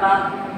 പ്രാർത്ഥിക്കുന്നു.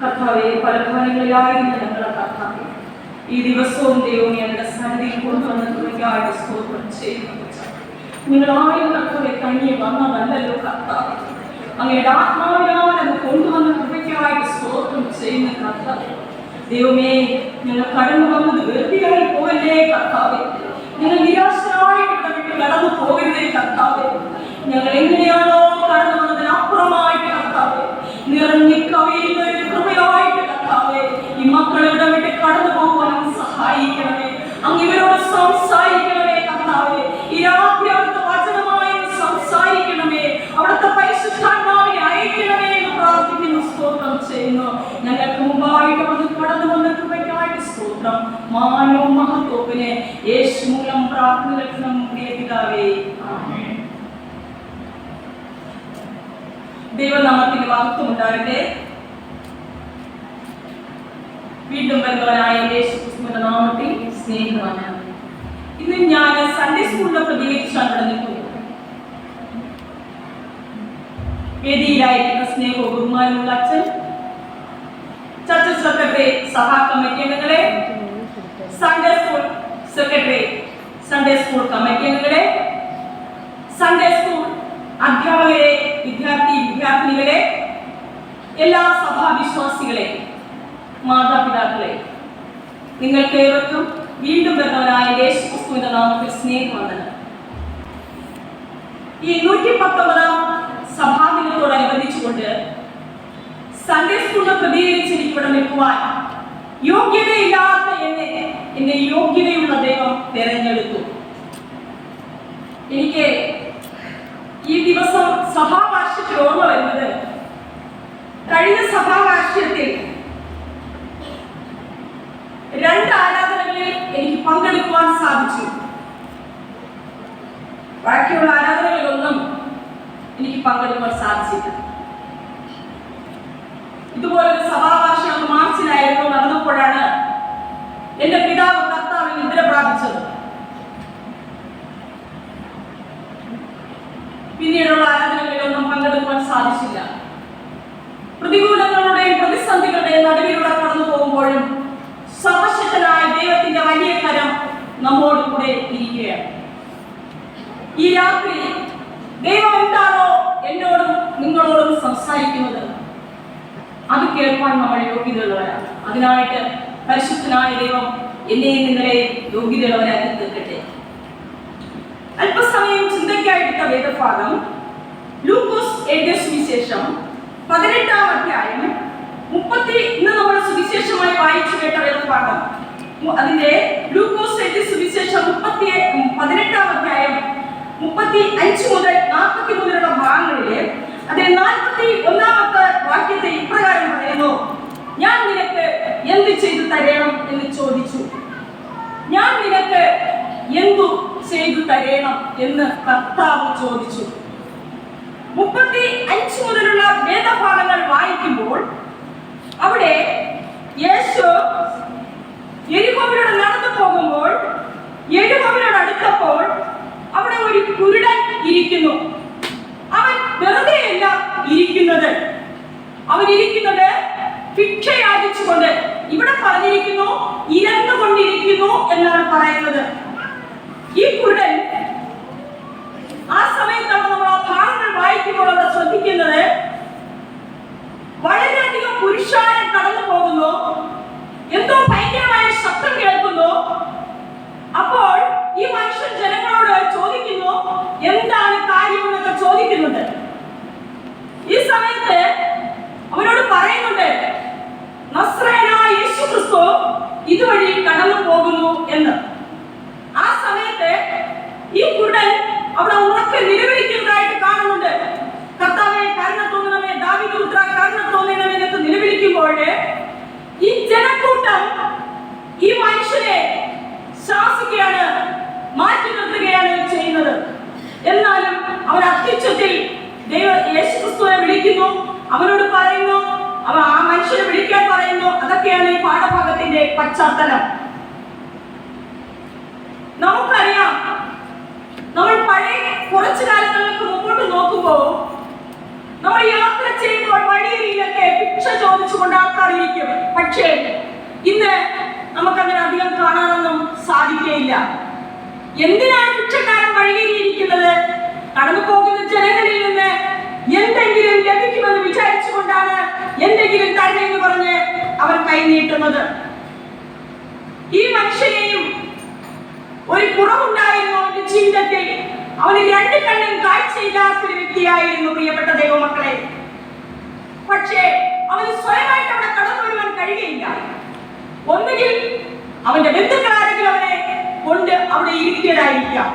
കർത്താവേ, പല ഭവനങ്ങളിലായിരുന്നു ഞങ്ങളുടെ കർത്താവേ, ഈ ദിവസവും ദൈവം ഞങ്ങളുടെ സന്നിധിയിൽ കൊണ്ടുവന്നതിനായിട്ട് സ്തോത്രം ചെയ്യുന്നു. നിങ്ങളായും കർത്താവെ തനിയെ വന്നതല്ലല്ലോ കർത്താവേ, അങ്ങയുടെ ആത്മാവിനാൽ അത് കൊണ്ടുവന്ന കൃപയ്ക്കായിട്ട് സ്തോത്രം ചെയ്യുന്ന കർത്താവേ. ദൈവമേ, ഞങ്ങൾ കടന്നു വന്നത് വെറുതെയായി പോകല്ലേ കർത്താവേ. ഞങ്ങൾ നിരാശരായിട്ട് വിട്ട് കടന്നു പോകരുതേ കർത്താവേ. ഞങ്ങൾ എങ്ങനെയാണോ കടന്നു വന്നതിനപ്പുറമായിട്ട് കർത്താവേ, നിറഞ്ഞു കവിയുന്ന ഒരു കൃപയായിട്ട് കർത്താവേ, ഈ മക്കളെ വിട്ട് കടന്നു പോകുവാൻ സഹായിക്കണമേ. അങ്ങ് ഇവരോട് സംസാരിക്കണമേ കർത്താവേ. ഈ രാത്രി അവിടുത്തെ വചനമായി സംസാരിക്കണമേ. അവിടുത്തെ പരിശുദ്ധാത്മാവിനെ അയക്കണമേ എന്ന് പ്രാർത്ഥിക്കുന്നു, സ്തോത്രം ചെയ്യുന്നു. ഞങ്ങൾക്ക് മുമ്പായിട്ട് അവിടുന്ന് കടന്നു വന്ന കൃപയ്ക്കായിട്ട് സ്തോത്രം. മാനവും മഹത്വത്തിന് യേശു മൂലം പ്രാർത്ഥന കേൾക്കണം പ്രിയ പിതാവേ, ആമേൻ. ദൈവനാമത്തിന് മഹത്വം ഉണ്ടാകട്ടെ. വീണ്ടും വരുന്നവനായ യേശുക്രിസ്തുവിന്റെ നാമത്തിൽ സ്നേഹവാനാണ്. ഇന്ന് ഞാൻ സൺഡേ സ്കൂളിനെ പ്രതികരിച്ചാണ് ഇവിടെ നിൽക്കുന്നത്. വേദിയിലായിരിക്കുന്ന സ്നേഹവും ബഹുമാനമുള്ള അച്ഛൻ, ചർച്ച് സെക്രട്ടറി, സഭാ കമ്മിറ്റി അംഗങ്ങളെ, Sunday school secretary, Sunday school committee അംഗങ്ങളെ, സൺഡേ സ്കൂൾ അധ്യാപകരെ, വിദ്യാർത്ഥിനികളെ, എല്ലാ സഭാവിശ്വാസികളെ, മാതാപിതാക്കളെ, നിങ്ങൾക്ക് ഏവർക്കും വീണ്ടും വരുന്നവരായ യേശുക്രിസ്തുവിന്റെ നാമത്തിൽ സ്നേഹവന്ദനം. ഈ 119 സഭാദിനത്തോടനുബന്ധിച്ചുകൊണ്ട് സൺഡേ സ്കൂളിനെ പ്രതികരിച്ച് ഇവിടെ നിൽക്കുവാൻ യോഗ്യതയില്ലാത്ത എന്നെ യോഗ്യതയുള്ള ദൈവം തിരഞ്ഞെടുത്തു. എനിക്ക് ഈ ദിവസം സഭാവാർഷികത്തിൽ ഓർമ്മ വരുന്നത്, കഴിഞ്ഞ സഭാവാർഷികത്തിൽ 2 ആരാധനകളിൽ എനിക്ക് പങ്കെടുക്കുവാൻ സാധിച്ചു. ബാക്കിയുള്ള ആരാധനകളിലൊന്നും എനിക്ക് പങ്കെടുക്കുവാൻ സാധിച്ചില്ല. ഇതുപോലൊരു സഭാവാർഷികം മാർച്ചിലായിരുന്നു നടന്നപ്പോഴാണ് എന്റെ പിതാവ് കർത്താവിൽ നിദ്ര പ്രാപിച്ചത്. പിന്നീടുള്ള ആരാധനകളിലൊന്നും പങ്കെടുക്കുവാൻ സാധിച്ചില്ല. പ്രതികൂലങ്ങളുടെയും പ്രതിസന്ധികളുടെയും നടുവിലൂടെ കടന്നു പോകുമ്പോഴും സർവശക്തനായ ദൈവത്തിന്റെ വലിയ കരം നമ്മോട് കൂടെ ഇരിക്കുകയാണ്. ഈ രാത്രി ദൈവം എന്താണോ എന്നോടും നിങ്ങളോടും സംസാരിക്കുന്നത് അത് കേൾക്കാൻ നമ്മൾ യോഗ്യതയുള്ളവരാണ്. അതിനായിട്ട് പരിശുദ്ധനായ ദൈവം എന്നെയും നിങ്ങളെയും യോഗ്യതയുള്ളവരാക്കി തീർക്കട്ടെ. അല്പസമയം ചിന്തയ്ക്കായിട്ട് വേദഭാഗം ലൂക്കോസ് എഴുതിയ സുവിശേഷം 18-ാം അധ്യായം 30. ഇന്ന് നമ്മൾ സുവിശേഷമായി വായിച്ചു കേട്ട വേദഭാഗം അതിന്റെ ലൂക്കോസ് എഴുതിയ സുവിശേഷം 18-ാം അധ്യായം 35 മുതൽ 40 മുതലുള്ള ഭാഗങ്ങളിലെ അതിൽ 41-ാമത്തെ വാക്യത്തെ ഇപ്രകാരം പറയുന്നു: ഞാൻ നിനക്ക് എന്ത് ചെയ്തു തരണം എന്ന് ചോദിച്ചു. ഞാൻ നിനക്ക് എന്തു ചെയ്തു തരണം എന്ന് കർത്താവ് ചോദിച്ചു. 35 മുതലുള്ള വേദഭാഗങ്ങൾ വായിക്കുമ്പോൾ അവിടെ യേശു യെരിഹോവിലൂടെ നടന്നു പോകുമ്പോൾ യെരിഹോവിനോട് അടുത്തപ്പോൾ അവിടെ ഒരു കുരുടൻ ഇരിക്കുന്നു. അവൻ വെറുതെയല്ല ഇരിക്കുന്നത്, അവൻ ഇരിക്കുന്നത് ഭിക്ഷ യാചിച്ചുകൊണ്ട്. ഇവിടെ പറഞ്ഞിരിക്കുന്നു ഇരന്നുകൊണ്ടിരിക്കുന്നു എന്നാണ് പറയുന്നത്. ഈ കുരുടൻ ആ സമയത്താണ് നമ്മൾ ആ ഭാഗങ്ങൾ വായിക്കുമ്പോൾ അവിടെ ശ്രദ്ധിക്കുന്നത് പുരുഷാരം കടന്നു പോകുന്നു. എന്തോ ഭയങ്കരമായ ശബ്ദം കേൾക്കുന്നു. അപ്പോൾ ഈ മനുഷ്യൻ ജനങ്ങളോട് ചോദിക്കുന്നു, എന്താണ് കാര്യം എന്നൊക്കെ ചോദിക്കുന്നുണ്ട്. ഈ സമയത്ത് അവനോട് പറയുന്നുണ്ട്, നസ്രയനായ യേശു ക്രിസ്തു ഇതുവഴി കടന്നു പോകുന്നു എന്ന്. ആ സമയത്ത് ഈ കുരുടൻ അവിടെ ഉറക്കെ നിലവിളിക്കുന്നതായിട്ട് കാണുന്നുണ്ട്. കർത്താവേ കരുണ തോന്നണമേ, ദാവീദ് പുത്രാ കരുണ തോന്നണമേ എന്നൊക്കെ നിലവിളിക്കുമ്പോൾ ഈ ജനക്കൂട്ടം ഈ മനുഷ്യനെ ശാസിക്കുകയാണ്, മാറ്റി നിർത്തുകയാണ് ചെയ്യുന്നത്. എന്നാലും അവൻ അത്യുച്ചത്തിൽ യേശു ക്രിസ്തുവിനെ വിളിക്കുന്നു. അവനോട് പറയുന്നു, അവൻ ആ മനുഷ്യനെ വിളിക്കാൻ പറയുന്നു. അതൊക്കെയാണ് ഈ പാഠഭാഗത്തിന്റെ പശ്ചാത്തലം. നമുക്കറിയാം, നമ്മൾ പഴയ കുറച്ചു കാലങ്ങൾക്ക് മുമ്പോട്ട് നോക്കുമ്പോൾ നമ്മൾ യാത്ര ചെയ്യുമ്പോൾ വഴിയരിയിലൊക്കെ ഭിക്ഷ ചോദിച്ചുകൊണ്ട് ആൾക്കാരിരിക്കും. പക്ഷേ ഇന്ന് നമുക്കങ്ങനെ അധികം കാണാനൊന്നും സാധിക്കുകയില്ല. എന്തിനാണ് ഭിക്ഷക്കാരൻ വഴിയരിയിരിക്കുന്നത്? കടന്നു പോകുന്ന ജനങ്ങളിൽ നിന്ന് എന്തെങ്കിലും ലഭിക്കുമെന്ന് വിചാരിച്ചുകൊണ്ടാണ് എന്തെങ്കിലും തന്നെ എന്ന് പറഞ്ഞ് അവർ കൈനീട്ടുന്നത്. ഈ മനുഷ്യനെയും ഒരു കുറവുണ്ടായിരുന്നു അവന്റെ ജീവിതത്തിൽ. അവന് രണ്ട് കണ്ണും കാഴ്ചയില്ലാത്തൊരു വ്യക്തിയായിരുന്നു, പ്രിയപ്പെട്ട ദൈവമക്കളെ. പക്ഷേ അവന് സ്വയമായിട്ട് അവിടെ കടന്നു വരുവാൻ കഴിയുകയില്ല. ഒന്നുകിൽ അവന്റെ ബന്ധുക്കളാരെങ്കിലും അവനെ കൊണ്ട് അവിടെ ഇരിക്കുകയായിരിക്കാം,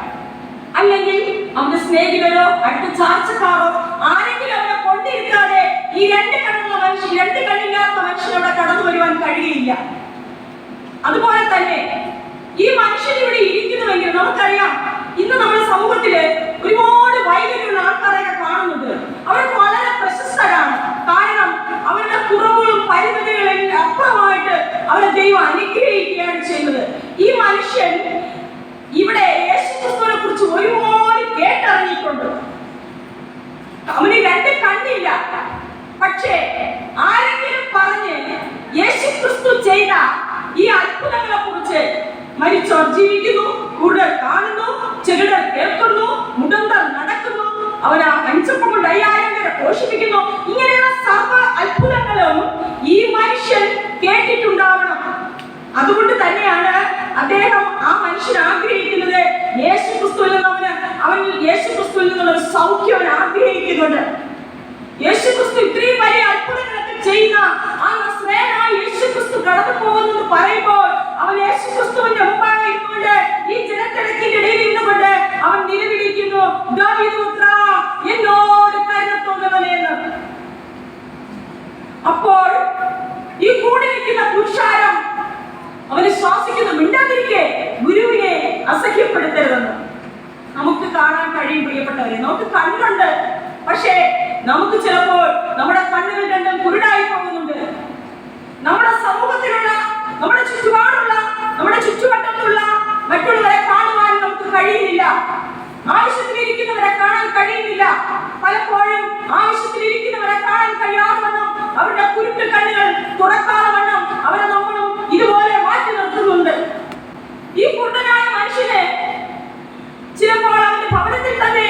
അല്ലെങ്കിൽ അവന്റെ സ്നേഹിതരോ അടുത്ത ചാർച്ചക്കാരോ ആരെങ്കിലും അവനെ കൊണ്ടിരുത്താതെ ഈ രണ്ട് കണ്ണുള്ള മനുഷ്യൻ, രണ്ട് കണ്ണില്ലാത്ത മനുഷ്യൻ അവിടെ കടന്നു വരുവാൻ കഴിയുകയില്ല. അതുപോലെ തന്നെ ഈ മനുഷ്യൻ ഇവിടെ ഇരിക്കുന്നുവെങ്കിൽ നമുക്കറിയാം, ഇന്ന് നമ്മുടെ സമൂഹത്തില് ഒരുപാട് വൈകല്യമുള്ള ആൾക്കാരെയൊക്കെ കാണുന്നുണ്ട്. അവർക്ക് വളരെ പ്രശസ്തരാണ്. കാരണം അവരുടെ കുറവുകളും പരിമിതികളും അപ്പുറമായിട്ട് അവരെ ദൈവം അനുഗ്രഹിക്കുകയാണ് ചെയ്യുന്നത്. ഈ മനുഷ്യൻ ഇവിടെ യേശുക്രിസ്തുവിനെ കുറിച്ച് ഒരുപാട് കേട്ടറിഞ്ഞിട്ടുണ്ട്. അവന് രണ്ട് കണ്ണില്ല. പക്ഷേ ആരെങ്കിലും പറഞ്ഞ് യേശുക്രിസ്തു ചെയ്ത ഈ അത്ഭുതങ്ങളെ കുറിച്ച്, മരിച്ചോർ ജീവിക്കുന്നു, കുരുടർ കാണുന്നു, ചെകിടർ കേൾക്കുന്നു, മുടന്തർ നടക്കുന്നു, അവർ ആ മനുഷ്യപ്പം കൊണ്ട് 5000 പേരെ പോഷിപ്പിക്കുന്നു, ഇങ്ങനെയുള്ള സർവ്വ അത്ഭുതങ്ങളും ഈ മനുഷ്യൻ കേട്ടിട്ടുണ്ടാവണം. അതുകൊണ്ട് തന്നെയാണ് അദ്ദേഹം, ആ മനുഷ്യൻ ആഗ്രഹിക്കുന്നത് യേശുക്രിസ്തുവിൽ നിന്ന് അവൻ യേശുക്രിസ്തുവിൽ നിന്നുള്ള ഒരു സൗഖ്യം അവൻ ആഗ്രഹിക്കുന്നുണ്ട്. യേശുക്രിസ്തു ഇത്രയും വലിയ അത്ഭുതങ്ങളൊക്കെ ചെയ്യുന്ന ആ നസ്രയനായ യേശുക്രിസ്തു കടന്നു പോകുന്നത് പറയുമ്പോൾ അവൻ യേശുക്രിസ്തുവിന്റെ മുമ്പാകെ ഇരുന്നുകൊണ്ട് ഈ ജനത്തിരക്കിന്റെ ഇടയിൽ ഇരുന്നുകൊണ്ട് അവൻ നിലവിളിക്കുന്നു, ദാവീദ് പുത്രാ എന്നോട് കരുണ തോന്നണമേ എന്ന്. അപ്പോൾ ഈ കൂടി നിൽക്കുന്ന പുരുഷാരം അവന് ശ്വാസിക്കുന്നു, മിണ്ടാതിരിക്കെ, ഗുരുവിനെ അസഹ്യപ്പെടുത്തരുതെന്ന്. നമുക്ക് കാണാൻ കഴിയും പ്രിയപ്പെട്ടവരെ, നമുക്ക് കണ്ണുണ്ട്. പക്ഷേ നമുക്ക് ചിലപ്പോൾ നമ്മുടെ കണ്ണുകൾ രണ്ടും കുരുടായി പോകുന്നുണ്ട്. നമ്മുടെ സമൂഹത്തിലുള്ള, നമ്മുടെ ചുറ്റുപാടുള്ള, നമ്മുടെ ചുറ്റുവട്ടത്തുള്ള മറ്റുള്ളവരെ കാണുവാൻ നമുക്ക് കഴിയുന്നില്ല. ആവശ്യത്തിലിരിക്കുന്നവരെ കാണാൻ കഴിയുന്നില്ല. പലപ്പോഴും ആവശ്യത്തിലിരിക്കുന്നവരെ കാണാൻ കഴിയാതെ വണ്ണം, അവരുടെ കുരുട്ട് കണ്ണുകൾ തുറക്കാതെ വണ്ണം അവരെ നമ്മളും ഇതുപോലെ മാറ്റി നിർത്തുന്നുണ്ട്. ഈ കുരുടനായ മനുഷ്യന് ചിലപ്പോൾ അവന്റെ ഭവനത്തിൽ തന്നെ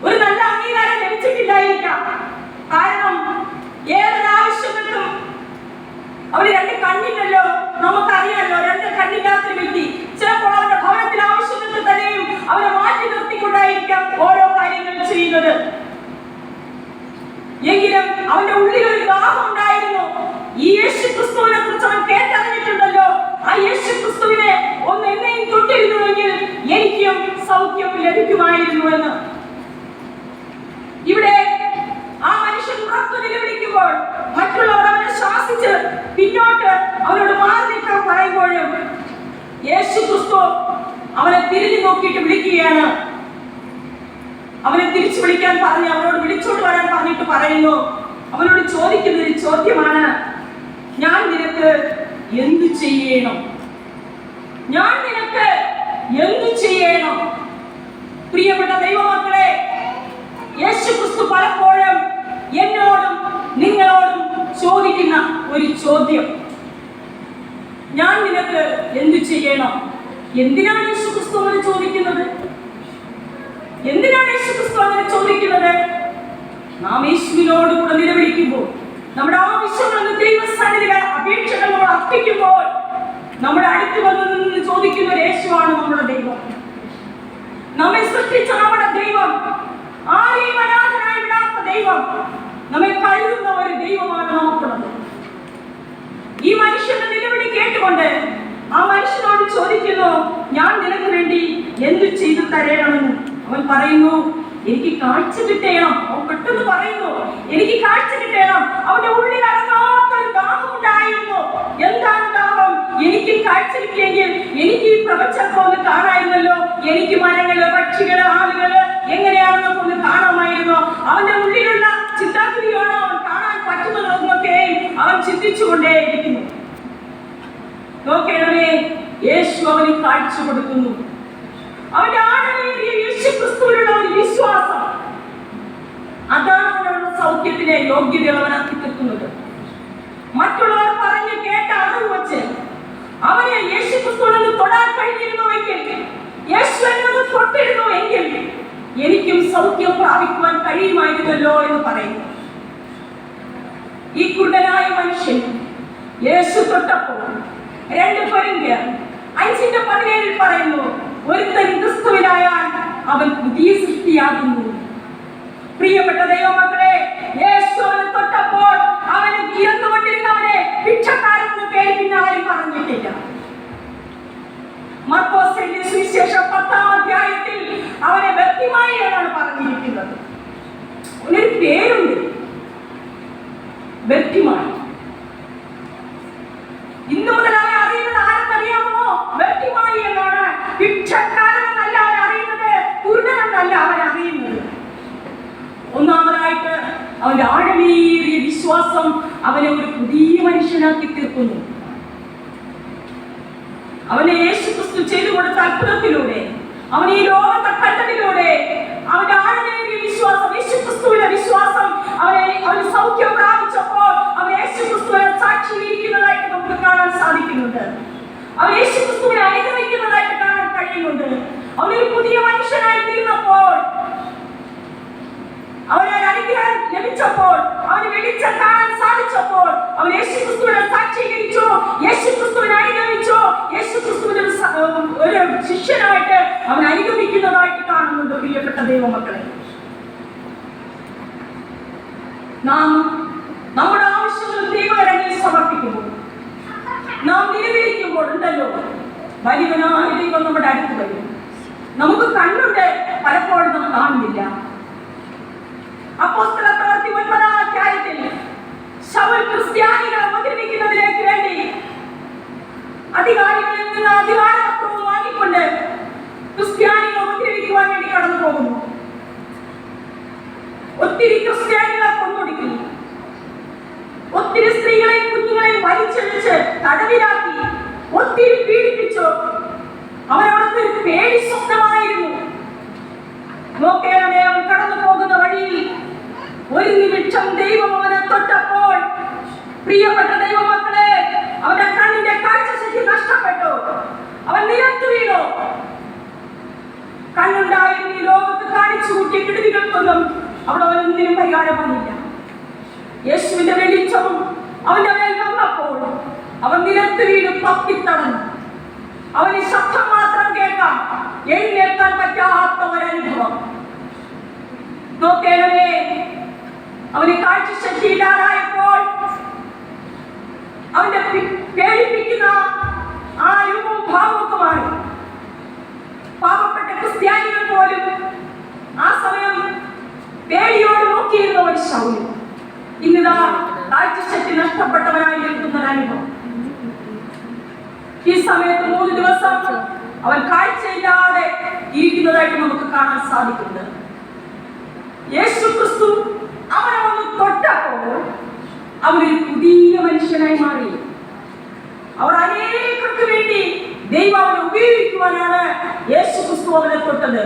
ഒരു നല്ല അംഗീകാരം ലഭിച്ചിട്ടില്ലായിരിക്കാം. കാരണം ഏതൊരാവശ്യങ്ങൾക്കും അവര് രണ്ട് കണ്ണില്ലല്ലോ, നമുക്കറിയാമല്ലോ. രണ്ട് കണ്ണില്ലാത്തൊരു വ്യക്തി ചിലപ്പോൾ അവരുടെ ഭവനത്തിൽ ആവശ്യങ്ങൾക്ക് തന്നെയും അവരെ മാറ്റി നിർത്തിക്കൊണ്ടായിരിക്കാം ഓരോ കാര്യങ്ങൾ ചെയ്യുന്നത്. എങ്കിലും അവന്റെ ഉള്ളിൽ ഒരു ദാഹം ഉണ്ടായിരുന്നു. ഈ യേശുക്രിസ്തുവിനെ കുറിച്ച് അവൻ കേട്ടറിഞ്ഞിട്ടുണ്ടല്ലോ. ആ യേശുക്രിസ്തുവിനെ ഒന്ന് എന്നെയും തൊട്ടിരുന്നുവെങ്കിൽ എനിക്കും സൗഖ്യം ലഭിക്കുമായിരുന്നു എന്ന്. ഇവിടെ ആ മനുഷ്യൻ ഉറപ്പ് നിലവിളിക്കുമ്പോൾ മറ്റുള്ളവർ അവനെ ശ്വാസിച്ച് പിന്നോട്ട് അവനോട് മാറി നിൽക്കാൻ പറയുമ്പോഴും യേശുക്രിസ്തു അവനെ തിരിഞ്ഞു നോക്കിയിട്ട് വിളിക്കുകയാണ്. അവനെ തിരിച്ചു വിളിക്കാൻ പറഞ്ഞ് അവനോട് വിളിച്ചോണ്ട് വരാൻ പറഞ്ഞിട്ട് പറയുന്നു, അവനോട് ചോദിക്കുന്ന ഒരു ചോദ്യമാണ്, ഞാൻ നിനക്ക് എന്തു ചെയ്യണം? ഞാൻ നിനക്ക് എന്തു ചെയ്യണം? പ്രിയപ്പെട്ട ദൈവമക്കളെ, യേശുക്രിസ്തു പലപ്പോഴും എന്നോടും നിങ്ങളോടും ചോദിക്കുന്ന ഒരു ചോദ്യം, ഞാൻ നിനക്ക് എന്തു ചെയ്യണം? എന്തിനാണ് യേശുക്രിസ്തു അങ്ങനെ ചോദിക്കുന്നത്? എന്തിനാണ് യേശുക്രിസ്തു അങ്ങനെ ചോദിക്കുന്നത്? നാം യേശുവിനോട് കൂടെ നിലവിളിക്കുമ്പോൾ, നമ്മുടെ ആവശ്യങ്ങൾ ദൈവസന്നിധിയിൽ അപേക്ഷകൾ നമ്മൾ അർപ്പിക്കുമ്പോൾ നമ്മുടെ അടുത്ത് വന്ന് നിന്ന് ചോദിക്കുന്ന ഒരു യേശുവാണ് നമ്മുടെ ദൈവം. നമ്മെ സൃഷ്ടിച്ച നമ്മുടെ ദൈവം, ആരെയും അനാഥനായി വിടാത്ത ദൈവം, നമ്മെ കരുതുന്ന ഒരു ദൈവമാണ് നമുക്കുള്ളത്. ഈ മനുഷ്യന്റെ നിലവിളി കേട്ടുകൊണ്ട് ആ മനുഷ്യനോട് ചോദിക്കുന്നു, ഞാൻ നിനക്ക് വേണ്ടി എന്ത് ചെയ്തു തരണമെന്ന്. അവൻ പറയുന്നു, എനിക്ക് കാഴ്ച കിട്ടണം. അവൻ പെട്ടെന്ന് പറയുന്നു, എനിക്ക് കാഴ്ച കിട്ടണം. അവന്റെ ഉള്ളിൽ അടങ്ങാത്തൊരു ദാഹം ഉണ്ടായിരുന്നു. എന്താണ് ദാഹം? എനിക്ക് കാഴ്ച കിട്ടിയെങ്കിൽ എനിക്ക് ഈ പ്രപഞ്ചത്തെ ഒന്ന് കാണാമായിരുന്നല്ലോ. എനിക്ക് മരങ്ങള്, പക്ഷികള്, ആളുകള് എങ്ങനെയാണെന്നൊക്കെ ഒന്ന് കാണാമായിരുന്നു. അവന്റെ ഉള്ളിലുള്ള ചിന്താഗതിയാണോ അവൻ കാണാൻ പറ്റുന്നതൊക്കെ അവൻ ചിന്തിച്ചുകൊണ്ടേയിരിക്കുന്നു. നോക്കണമേ, യേശു അവന് കാഴ്ച കൊടുക്കുന്നു. അവന്റെ ആഴമേറിയ യേശുക്രിസ്തുവിലുള്ള ഒരു വിശ്വാസം, അതാണ് അവനുള്ള സൗഖ്യത്തിലെ യോഗ്യത അവനാക്കി തീർക്കുന്നത്. മറ്റുള്ളവർ പറഞ്ഞു കേട്ട അറിവ് വെച്ച് അവനെ യേശുക്രിസ്തുവിനെ തൊടാൻ കഴിഞ്ഞിരുന്നുവെങ്കിൽ, യേശുവിനോട് തൊട്ടിരുന്നുവെങ്കിൽ എനിക്കും സൗഖ്യം പ്രാപിക്കുവാൻ കഴിയുമായിരുന്നല്ലോ എന്ന് പറയുന്നു. ഈ കുരുടനായ മനുഷ്യൻ യേശു തൊട്ടപ്പോൾ 2 കൊരിന്ത്യർ 5:17 പറയുന്നു, ഒരുത്തൻ ക്രിസ്തുവിലായാൽ അവൻ പുതിയ സൃഷ്ടിയാകുന്നു. പ്രിയപ്പെട്ട ദൈവമക്കളെ, യേശുവിനെ തൊട്ടപ്പോൾ അവന് ഇറന്നുകൊണ്ടിരുന്നവനെ ഭിക്ഷക്കാരെന്ന് പേര് പിന്നെ ആരും പറഞ്ഞിട്ടില്ല. മർക്കോസിന്റെ സുവിശേഷം 10-ാം അധ്യായത്തിൽ അവനെ വ്യക്തിമായി ആണ് പറഞ്ഞിരിക്കുന്നത്. ഒരു പേരുണ്ട്, വ്യക്തിമായി. ഇന്നു മുതൽ അവനെ അറിയുന്നത് ആരെന്നറിയാമോ? വ്യക്തിമായി എന്നാണ്. ഭിക്ഷക്കാരനല്ല അവൻ അറിയുന്നത്, കുരുടനെന്നല്ല അവൻ അറിയുന്നത്. ഒന്നാമതായിട്ട് അവന്റെ ആഴമേറിയ വിശ്വാസം അവനെ ഒരു പുതിയ മനുഷ്യനാക്കി തീർക്കുന്നു. അവനെ യേശുക്രിസ്തു ചെയ്തു കൊടുത്ത അത്ഭുതത്തിലൂടെ, അവൻ ഈ ലോകത്തെ കണ്ടതിലൂടെ അവന്റെ ആഴമേറിയ വിശ്വാസം, യേശുക്രിസ്തുവിന്റെ വിശ്വാസം അവന് സൗഖ്യം പ്രാപിച്ചപ്പോൾ അവൻ യേശുക്രിസ്തുവിനെ സാക്ഷിയിരിക്കുന്നതായിട്ട് നമുക്ക് കാണാൻ സാധിക്കുന്നുണ്ട്. അവൻ യേശുക്രിസ്തുവിനെ അനുഗമിക്കുന്നതായിട്ട് കാണാൻ കഴിയുന്നുണ്ട്. അവനൊരു പുതിയ മനുഷ്യനായി തീർന്നപ്പോൾ, അവനൊരു അനുഗ്രഹം ലഭിച്ചപ്പോൾ, അവന് വെളിച്ചം കാണാൻ സാധിച്ചപ്പോൾ അവൻ യേശുക്രിസ്തുവിനെ സാക്ഷീകരിച്ചു, യേശുക്രിസ്തുവിനെ അനുഗമിച്ചു, യേശുക്രിസ്തുവിന്റെ ഒരു ശിഷ്യനായിട്ട് അവൻ അനുഗമിക്കുന്നതായിട്ട് കാണുന്നുണ്ട്. പ്രിയപ്പെട്ട ദൈവമക്കളെ, നാം നമ്മുടെ ആവശ്യങ്ങളും ദൈവകരങ്ങളിൽ സമർപ്പിക്കുമ്പോൾ, നാം നിലവിളിക്കുമ്പോൾ ഉണ്ടല്ലോ, വലിയവനായ ദൈവം നമ്മുടെ അടുത്ത് വരും. നമുക്ക് കണ്ണുണ്ട്, പലപ്പോഴും നാം കാണുന്നില്ല. അപ്പോസ്തലപ്രവൃത്തി 9-ാം അധ്യായത്തിൽ ശൗൽ ക്രിസ്ത്യാനികളെ ഉപദ്രവിക്കുന്നതിലേക്ക് വേണ്ടി അധികാരികളിൽ നിന്ന് അധികാരപത്രവും വാങ്ങിക്കൊണ്ട് ക്രിസ്ത്യാനികളെ ഉപദ്രവിക്കുവാൻ വേണ്ടി കടന്നു പോകുന്നു. ഒത്തിരി ക്രിസ്ത്യാനികളെ കൊന്നൊടുക്കി, ഒത്തിരി സ്ത്രീകളെയും കുഞ്ഞുങ്ങളെയും വലിച്ചെഴിച്ച് തടവിലാക്കി, ഒത്തിരി പീഡിപ്പിച്ചു. അവനവിടുത്തെ ഒരു പേടി സ്വപ്നമായിരുന്നു. നോക്കേണമേ, അവൻ കടന്നു പോകുന്ന വഴിയിൽ ഒരു നിമിഷം ദൈവം അവനെ തൊട്ടപ്പോൾ, പ്രിയപ്പെട്ട ദൈവമക്കളെ, അവന്റെ കണ്ണിന്റെ കാഴ്ചശക്തി നഷ്ടപ്പെട്ടു. അവൻ നിലത്തു വീണു. കണ്ണുണ്ടായിരുന്നു ഈ ലോകത്ത് കാണിച്ചു കൂട്ടിയ കെടുതികൾക്കൊന്നും അവിടെ അവനൊന്നിനും പരിഹാരം വന്നില്ല. യേശുവിന്റെ വെളിച്ചവും അവന്റെ മേൽ വന്നപ്പോൾ അവൻ നിലത്തു വീണ് തപ്പിത്തടഞ്ഞു. അവന് ശബ്ദം മാത്രം കേൾക്കാം, എഴുന്നേൽക്കാൻ പറ്റാത്ത ഒരനുഭവം. നോക്കേണമേ, അവന് കാഴ്ചശക്തി ഇല്ലാതായപ്പോൾ അവന്റെ പേടിപ്പിക്കുന്ന ആ രൂപവും ഭാവമൊക്കെ മാറി. പാവപ്പെട്ട ക്രിസ്ത്യാനികൾ പോലും ആ സമയം പേടിയോട് നോക്കിയിരുന്ന ഒരു ശൗൽ ഇന്നിതാ കാഴ്ചശക്തി നഷ്ടപ്പെട്ടവനായി നിൽക്കുന്ന ഒരു അനുഭവം. ഈ സമയത്ത് 3 ദിവസം അവൻ കാഴ്ചയില്ലാതെ ഇരിക്കുന്നതായിട്ട് നമുക്ക് കാണാൻ സാധിക്കുന്നത്. യേശുക്രിസ്തു അവനെ ഒന്ന് തൊട്ടപ്പോൾ അവനൊരു പുതിയ മനുഷ്യനായി മാറി. അവർ അനേകർക്ക് വേണ്ടി ദൈവം അവനെ ഉപയോഗിക്കുവാനാണ് യേശുക്രിസ്തു അവനെ തൊട്ടത്.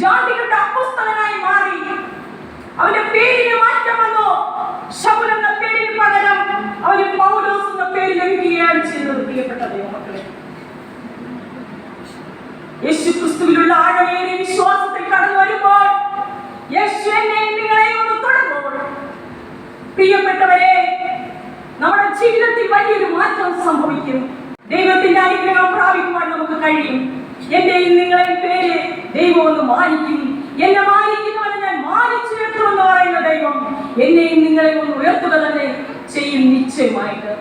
ജാതികളുടെ അപ്പോസ്തലനായി മാറി. അവന്റെ പേരിന് മാറ്റം വന്നു. ശൗൽ എന്ന പേരിന് പകരം അവന് പൗലോസ് എന്ന പേര് ലഭിക്കുകയാണ് ചെയ്തത്. പ്രിയപ്പെട്ട ദൈവമക്കളെ, യേശുക്രിസ്തുവിലുള്ള ആഴമേറിയ വിശ്വാസത്തിൽ കടന്നു വരുമ്പോൾ, യേശു എന്നെ നിങ്ങളെ ഒന്ന് തൊടുമ്പോൾ, പ്രിയപ്പെട്ടവരെ, ജീവിതത്തിൽ വലിയൊരു മാറ്റം സംഭവിക്കും. ദൈവത്തിന്റെ അനുഗ്രഹം പ്രാപിക്കുവാൻ നമുക്ക് കഴിയും. എന്റെയും നിങ്ങളെയും പേര് ദൈവം ഒന്ന് മാനിക്കും. എന്നെ മാനിക്കുന്നവനെ ഞാൻ മാനിച്ചുയർത്തുമെന്ന് പറയുന്ന ദൈവം എന്നെയും നിങ്ങളെയും ഒന്ന് ഉയർത്തുക തന്നെ ചെയ്യും നിശ്ചയമായിട്ട്.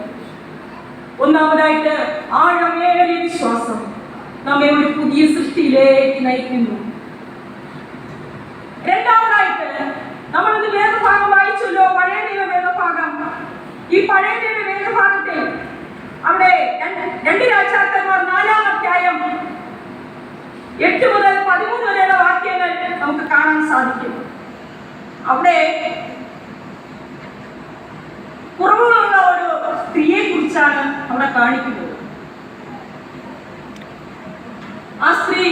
ഒന്നാമതായിട്ട് ആഴമേറിയ വിശ്വാസം നമ്മെ ഒരു പുതിയ സൃഷ്ടിയിലേക്ക് നയിക്കുന്നു. രണ്ടാമതായിട്ട് നമ്മളിന്ന് വേദഭാഗം വായിച്ചല്ലോ, പഴയ നിയമ വേദഭാഗം. ഈ പഴയ നിയമ വേദഭാഗത്തിൽ അവിടെ 2 രാജാക്കന്മാർ 4-ാം അധ്യായം 8 മുതൽ 13 വരെയുള്ള വാക്യങ്ങൾ നമുക്ക് കാണാൻ സാധിക്കും. അവിടെ കുറവുകളുള്ള ഒരു സ്ത്രീയെ കുറിച്ചാണ് അവിടെ കാണിക്കുന്നത്. ആ സ്ത്രീ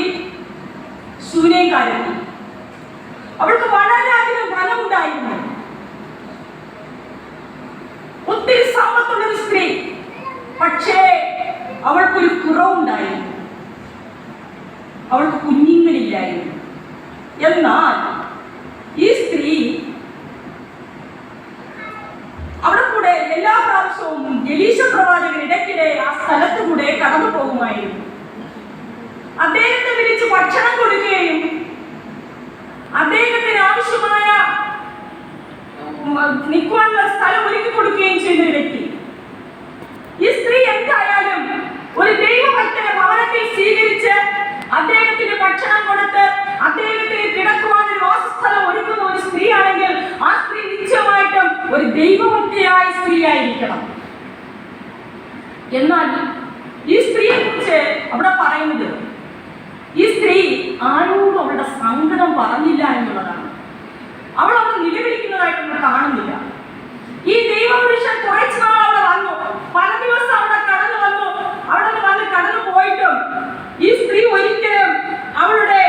ശൂന്യക്കാരത്തി. അവൾക്ക് വളരെയധികം ധനമുണ്ടായിരുന്നു, ഒത്തിരി സമ്പത്തുള്ളൊരു സ്ത്രീ. പക്ഷേ അവൾക്കൊരു കുറവുണ്ടായിരുന്നു, അവൾക്ക് കുഞ്ഞുങ്ങളില്ലായിരുന്നു. എന്നാൽ ഈ സ്ത്രീ അവിടെ കൂടെ എല്ലാ പ്രാവശ്യവും എലീശ പ്രവാചകൻ ഇടയ്ക്കിടെ ആ സ്ഥലത്ത് കൂടെ കടന്നു പോകുമായിരുന്നു. അദ്ദേഹത്തെ വിളിച്ച് ഭക്ഷണം കൊടുക്കുകയും അദ്ദേഹത്തിന് ആവശ്യമായ നിൽക്കുവാനുള്ള സ്ഥലം ഒരുക്കി കൊടുക്കുകയും ചെയ്യുന്നൊരു വ്യക്തി. ഈ സ്ത്രീ എന്തായാലും ഒരു ദൈവഭക്തനെ ഭവനത്തിൽ സ്വീകരിച്ച് അദ്ദേഹത്തിന് ഭക്ഷണം കൊടുത്ത് അദ്ദേഹത്തിന് കിടക്കുവാനൊരു വാസസ്ഥലം ഒരുക്കുന്ന ഒരു സ്ത്രീ ആണെങ്കിൽ ആ സ്ത്രീ നിശ്ചയമായിട്ടും ഒരു ദൈവഭക്തിയായ സ്ത്രീ ആയിരിക്കണം. എന്നാൽ ഈ സ്ത്രീയെ കുറിച്ച് അവിടെ പറയുന്നത്, ഈ സ്ത്രീ ആരോടും അവളുടെ സങ്കടം പറഞ്ഞില്ല എന്നുള്ളതാണ്. അവൾ അവിടെ നിലവിളിക്കുന്നതായിട്ട് നമ്മൾ കാണുന്നില്ല. ഈ ദൈവപുരുഷൻ കുറച്ചു നാൾ അവിടെ വന്നു, പല ദിവസം അവിടെ കടന്നു വന്നു. അവിടെ വന്ന് കടന്നു പോയിട്ടും ഈ സ്ത്രീ ഒരിക്കലും അവളുടെ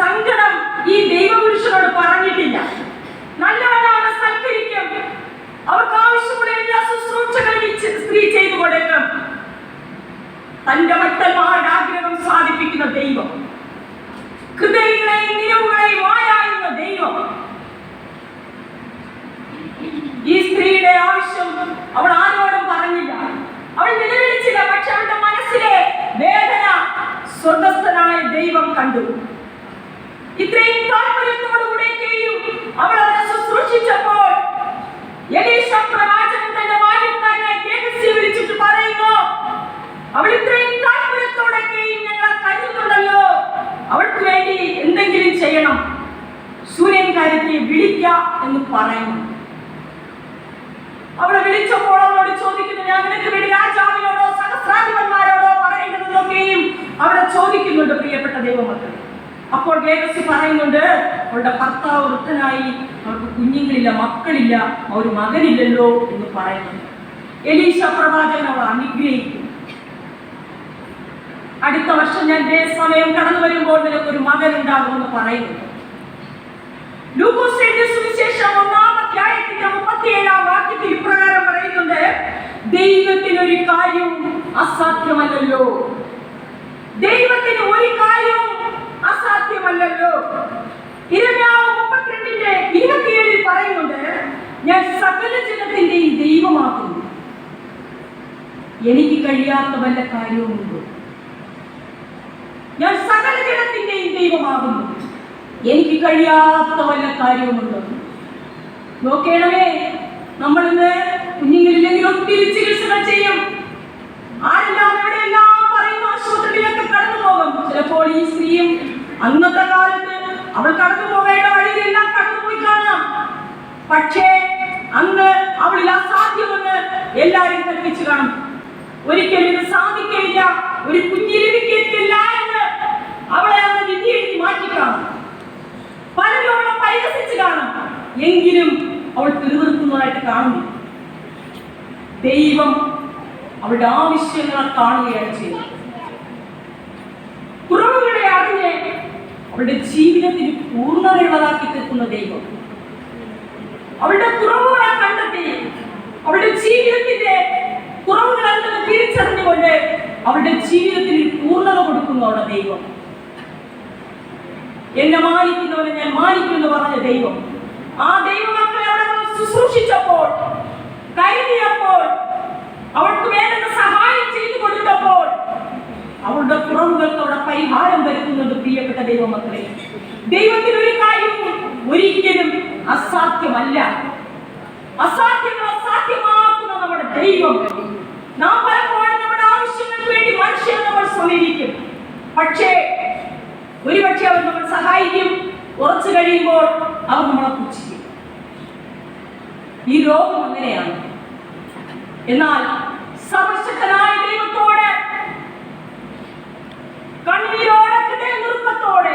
സങ്കടം ഈ ദൈവപുരുഷനോട് പറഞ്ഞിട്ടില്ല. നല്ലവണ്ണം അവളെ സൽക്കരിക്കും, അവർക്ക് ആവശ്യമുള്ള എല്ലാ ശുശ്രൂഷകളും സ്ത്രീ ചെയ്തു കൊടുക്കും. തന്റെ ഭക്തന്മാരുടെ ആഗ്രഹം സാധിപ്പിക്കുന്ന ദൈവം, ഹൃദയങ്ങളെയും നിലവുകളെയും ആരായുന്ന ദൈവം. ഈ സ്ത്രീയുടെ ആവശ്യം അവൾ ആരോടും പറഞ്ഞില്ല, അവൾ നിലവിളിച്ചില്ല. പക്ഷെ അവളുടെ മനസ്സിലെ വേദന സ്വർഗസ്ഥനായ ദൈവം കണ്ടു. ഇത്രയും താല്പര്യത്തോടുകൂടെയും അവൾ അവരെ ശുശ്രൂഷിച്ചപ്പോൾ എലീശ പ്രവാചകൻ തന്റെ ബാല്യക്കാരനെ ഗേഹസിയെ വിളിച്ചിട്ട് പറയുന്നു, അവൾ ഇത്രയും താല്പര്യത്തോടെയും ഞങ്ങളെ കരുതുന്നുണ്ടല്ലോ, അവൾക്ക് വേണ്ടി എന്തെങ്കിലും ചെയ്യണം, ശൂന്യക്കാരത്തെ വിളിക്ക എന്ന് പറയുന്നു. അവളെ വിളിച്ചപ്പോൾ അവളോട് ചോദിക്കുന്നു, ഞാൻ നിനക്ക് വേണ്ടി രാജാവിനോടോ സഹസ്രാധിപന്മാരോടോ പറയേണ്ടതെന്നൊക്കെയും അവളെ ചോദിക്കുന്നുണ്ട്. പ്രിയപ്പെട്ട ദൈവമക്കൾ, അപ്പോൾ ഗേഹസി പറയുന്നുണ്ട്, അവളുടെ ഭർത്താവ് വൃദ്ധനായി, അവൾക്ക് കുഞ്ഞുങ്ങളില്ല, മക്കളില്ല, ഒരു മകനില്ലല്ലോ എന്ന് പറയുന്നുണ്ട്. എലീശ പ്രവാചകൻ അവൾ അനുഗ്രഹിക്കും. അടുത്ത വർഷം ഞാൻ ഇതേ സമയം കടന്നു വരുമ്പോൾ നിനക്കൊരു മകൻ ഉണ്ടാകുമെന്ന് പറയുന്നുണ്ട്. ലൂക്കോസ് എഴുതിയ സുവിശേഷം 1-ാം അധ്യായത്തിന്റെ 37-ാം വാക്യത്തിൽ ഇപ്രകാരം പറയുന്നുണ്ട്, ദൈവത്തിനൊരു കാര്യവും അസാധ്യമല്ലല്ലോ. ദൈവത്തിന് ഒരു കാര്യവും അസാധ്യമല്ലല്ലോ. യിരെമ്യാവ് 32:27 പറയുന്നുണ്ട്, ഞാൻ സകല ജനത്തിന്റെയും ദൈവമാകുന്നു, എനിക്ക് കഴിയാത്ത വല്ല കാര്യവുമുണ്ടോ? ഞാൻ സകല ജനത്തിന്റെയും ദൈവമാകുന്നു, എനിക്ക് കഴിയാത്ത വല്ല കാര്യവുമുണ്ടോ? നോക്കണമേ, നമ്മളിന്ന് കുഞ്ഞുങ്ങളില്ലെങ്കിൽ ഒത്തിരി ചികിത്സകൾ ചെയ്യും. ആരെല്ലാം എവിടെയെല്ലാം പറയുന്ന ആശുപത്രിയിലൊക്കെ കടന്നു പോകും. ചിലപ്പോൾ ഈ സ്ത്രീയും അന്നത്തെ കാലത്ത് അവൾ കടന്നു പോകേണ്ട വഴിയിലെല്ലാം കടന്നുപോയി കാണാം. പക്ഷേ അന്ന് അവളിൽ അസാധ്യമെന്ന് എല്ലാവരും കൽപ്പിച്ചു കാണും. ഒരിക്കലും ഇത് സാധിക്കില്ല, ഒരു കുഞ്ഞ് ലഭിക്കില്ല എന്ന് അവളെ അന്ന് വിധി എഴുതി മാറ്റി കാണും. പലരും അവളെ പരിഹസിച്ച് കാണും. എങ്കിലും അവൾ പിറുപിറുക്കുന്നതായിട്ട് കാണുന്നു. ദൈവം അവളുടെ ആവശ്യങ്ങളെ കാണുകയാണ് ചെയ്യുന്നത്. കുറവുകളെ അറിഞ്ഞ് അവളുടെ ജീവിതത്തിന് പൂർണ്ണതയുള്ളതാക്കി തീർക്കുന്ന ദൈവം അവളുടെ കുറവുകളെ കണ്ടെത്തി അവളുടെ ജീവിതത്തിന്റെ കുറവുകളെല്ലാം തിരിച്ചറിഞ്ഞുകൊണ്ട് അവളുടെ ജീവിതത്തിന് പൂർണ്ണത കൊടുക്കുന്നു അവളുടെ ദൈവം. എന്നെ മാനിക്കുന്നവനെ ഞാൻ മാനിക്കുമെന്ന് പറഞ്ഞ ദൈവം, ആ ദൈവമക്കളെ അവിടെ ശുശ്രൂഷിച്ചപ്പോൾ, കരുതിയപ്പോൾ, ദൈവം. നാം പലപ്പോഴും നമ്മുടെ ആവശ്യങ്ങൾക്ക് വേണ്ടി മനുഷ്യനെ നമ്മൾ സമീപിക്കും. പക്ഷേ ഒരുപക്ഷെ അവർ നമ്മൾ സഹായിക്കും. കുറച്ചു കഴിയുമ്പോൾ അവർ നമ്മളെ പുച്ഛിക്കും. ഈ ലോകം അങ്ങനെയാണ്. എന്നാൽ സർവശക്തനായ ദൈവത്തോട് കണ്ണീരോടെ, ഹൃദയനുറുക്കത്തോടെ,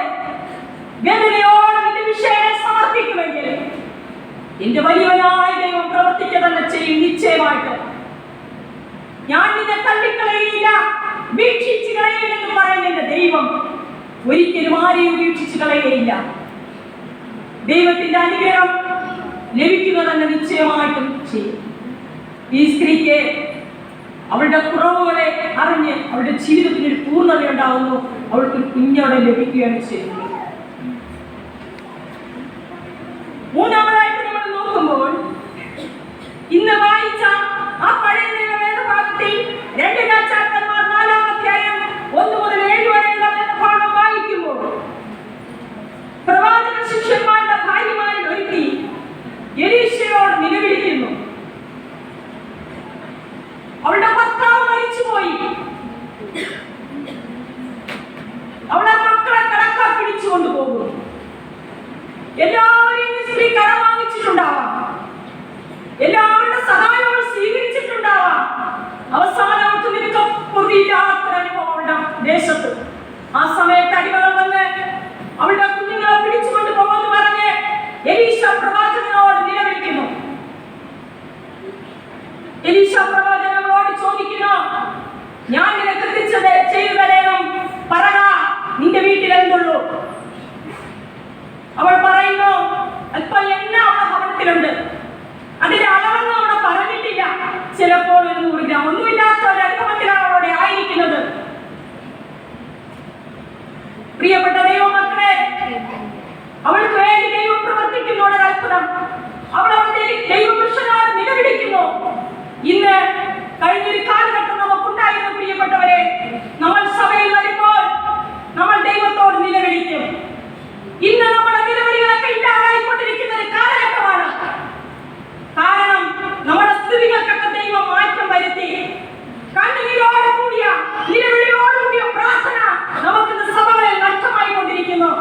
വേദനയോടെ നിന്റെ വിഷയം സമർപ്പിക്കുമെങ്കിൽ എന്റെ വലിയവനായ ദൈവം പ്രവർത്തിക്കുക തന്നെ ചെയ്യും. നിശ്ചയമായിട്ട് ഞാൻ നിന്നെ തള്ളിക്കളയില്ല, വീക്ഷിച്ചു കളയില്ലെന്ന് പറയുന്ന എന്റെ ദൈവം ഒരിക്കലും ആരെയും വീക്ഷിച്ചു കളയുകയില്ല. ദൈവത്തിന്റെ അനുഗ്രഹം ലഭിക്കുക തന്നെ നിശ്ചയമായിട്ടും ചെയ്യും. ഈ സ്ത്രീക്ക് അവളുടെ കുറവുകളെ അറിഞ്ഞ് അവളുടെ ജീവിതത്തിന് ഒരു പൂർണ്ണത ഉണ്ടാവുന്നു. അവൾക്ക് കുഞ്ഞോടെ ലഭിക്കുകയാണ് ചെയ്യുന്നത്. മൂന്നാമതായിട്ട് നമ്മൾ നോക്കുമ്പോൾ ഇന്ന് വായിച്ച ആ പഴയ വേദഭാഗത്തിൽ 2 രാജാക്കന്മാർ 4-ാം അധ്യായം 1 മുതൽ 7 വരെയുള്ള വേദഭാഗം വായിക്കുമ്പോൾ പ്രവാചക ശിഷ്യന്മാരുടെ ഭാര്യമാരിൽ ഒരുത്തി എലീശയോട് നിലവിളിക്കുന്നു. അവളുടെ ഭർത്താവ് മരിച്ചുപോയി. അവളെ മക്കളെ കടക്കാർ പിടിച്ചുകൊണ്ട് പോകുന്നു. എല്ലാവരെയും സ്ത്രീ കടം വാങ്ങിച്ചിട്ടുണ്ടാവാം. എല്ലാവരുടെ സഹായങ്ങൾ സ്വീകരിച്ചിട്ടുണ്ടാവാം. അവസാനം നിൽക്കപ്പൊതിയില്ലാത്തൊരു അനുഭവം അവളുടെ ദേശത്ത്. ആ സമയത്ത് അടിമകൾ വന്ന് അവളുടെ കുഞ്ഞുങ്ങളെ പിടിച്ചുകൊണ്ട് പോകുമെന്ന് പറഞ്ഞ് എലീശ പ്രവാചകനോട് നിലവിളിക്കുന്നു. എലീശ പ്രവാചകനോട് ചോദിക്കുന്നു, ഞാൻ നിനക്ക് ചെയ്തു തരണം, പറ, നിന്റെ വീട്ടിൽ എന്തുള്ളൂ? അവൾ പറയുന്നു, അല്പം എണ്ണ അവളുടെ ഭവനത്തിലുണ്ട്, അതിന്റെ അളവൊന്നും അവിടെ പറഞ്ഞിട്ടില്ല. ചിലപ്പോൾ 100 ഗ്രാം, ഒന്നുമില്ലാത്ത ഒരു അനുഭവത്തിലാണ് അവിടെ ആയിരിക്കുന്നത്. പ്രിയപ്പെട്ട ദൈവമക്കളെ, അവൾക്ക് വേണ്ടി ദൈവം പ്രവർത്തിക്കുന്ന ഒരു അത്ഭുതം. അവൾ അവളുടെ ദൈവപുരുഷനോട് നിലവിളിക്കുന്നു. ഇന്ന് കഴിഞ്ഞൊരു കാലഘട്ടം നമുക്കുണ്ടായിരുന്നു പ്രിയപ്പെട്ടവരെ. നമ്മൾ സഭയിൽ വരുമ്പോൾ നമ്മൾ ദൈവത്തോട് നിലവിളിക്കും. ഇന്ന് നമ്മുടെ നിലവിളികളൊക്കെ ഇല്ലാതായിക്കൊണ്ടിരിക്കുന്ന ഒരു കാലഘട്ടമാണ്. കാരണം നമ്മുടെ സ്ഥിതികൾക്കൊക്കെ ദൈവം മാറ്റം വരുത്തി. കണ്ണീരോട് കൂടിയ, നിലവിളിയോട് കൂടിയ പ്രാർത്ഥന നമുക്കിന്ന് സഭകളിൽ നഷ്ടമായിക്കൊണ്ടിരിക്കുന്നു.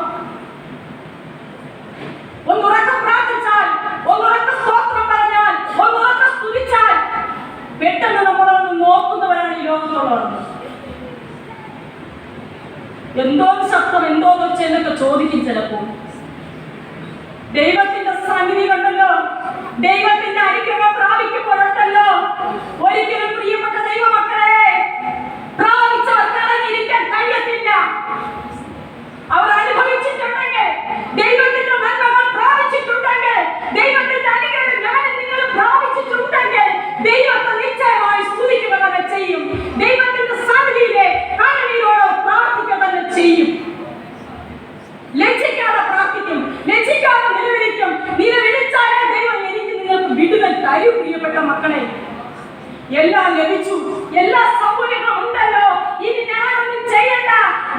ഒന്നുറക്കം പ്രാർത്ഥിച്ചാൽ, ഒന്നുറക്കം സ്തോത്രം പറഞ്ഞാൽ, ഒന്നുറക്കം സ്തുതിച്ചാൽ പെട്ടെന്ന് നമ്മളൊന്ന് നോക്കുന്നവരാണ് ഈ ലോകത്തുള്ളവർ. എന്തോ ശബ്ദം, എന്തോ എന്നൊക്കെ ചോദിക്കും ചിലപ്പോൾ. ദൈവത്തിന്റെ സന്നിധി കണ്ടല്ലോ, ദൈവത്തിന്റെ അനുഗ്രഹം പ്രാപിക്കുമ്പോഴുണ്ടല്ലോ, ഒരിക്കലും പ്രിയപ്പെട്ട ദൈവമക്കളെ പ്രാപിച്ചവർക്ക് അടങ്ങിയിരിക്കാൻ കഴിയത്തില്ല. അവർ അനുഭവിച്ചിട്ടുണ്ടെങ്കിൽ, ദൈവത്തിന്റെ നന്മകൾ പ്രാപിച്ചിട്ടുണ്ടെങ്കിൽ, ദൈവത്തിന്റെ അനുഗ്രഹം ഞാനും നിങ്ങൾ പ്രാപിച്ചിട്ടുണ്ടെങ്കിൽ ദൈവത്തെ നിശ്ചയമായി സ്തുതിക്കുക തന്നെ ചെയ്യും. ദൈവത്തിന്റെ സന്നിധിയിലെ കണ്ണീരോട് പ്രാർത്ഥിക്കുക തന്നെ ചെയ്യും. ലജ്ജിക്കാതെ പ്രാർത്ഥിക്കും, ലജ്ജിക്കാതെ നിലവിളിക്കും. നിലവിളിച്ചാലേ ദൈവം എനിക്ക് നിങ്ങൾക്ക് വിടുതൽ തരും. പ്രിയപ്പെട്ട മക്കളെ, എല്ലാം ലഭിച്ചു, എല്ലാ സൗകര്യങ്ങളും ഉണ്ടല്ലോ, ഇനി ഞാനൊന്നും ചെയ്യണ്ട,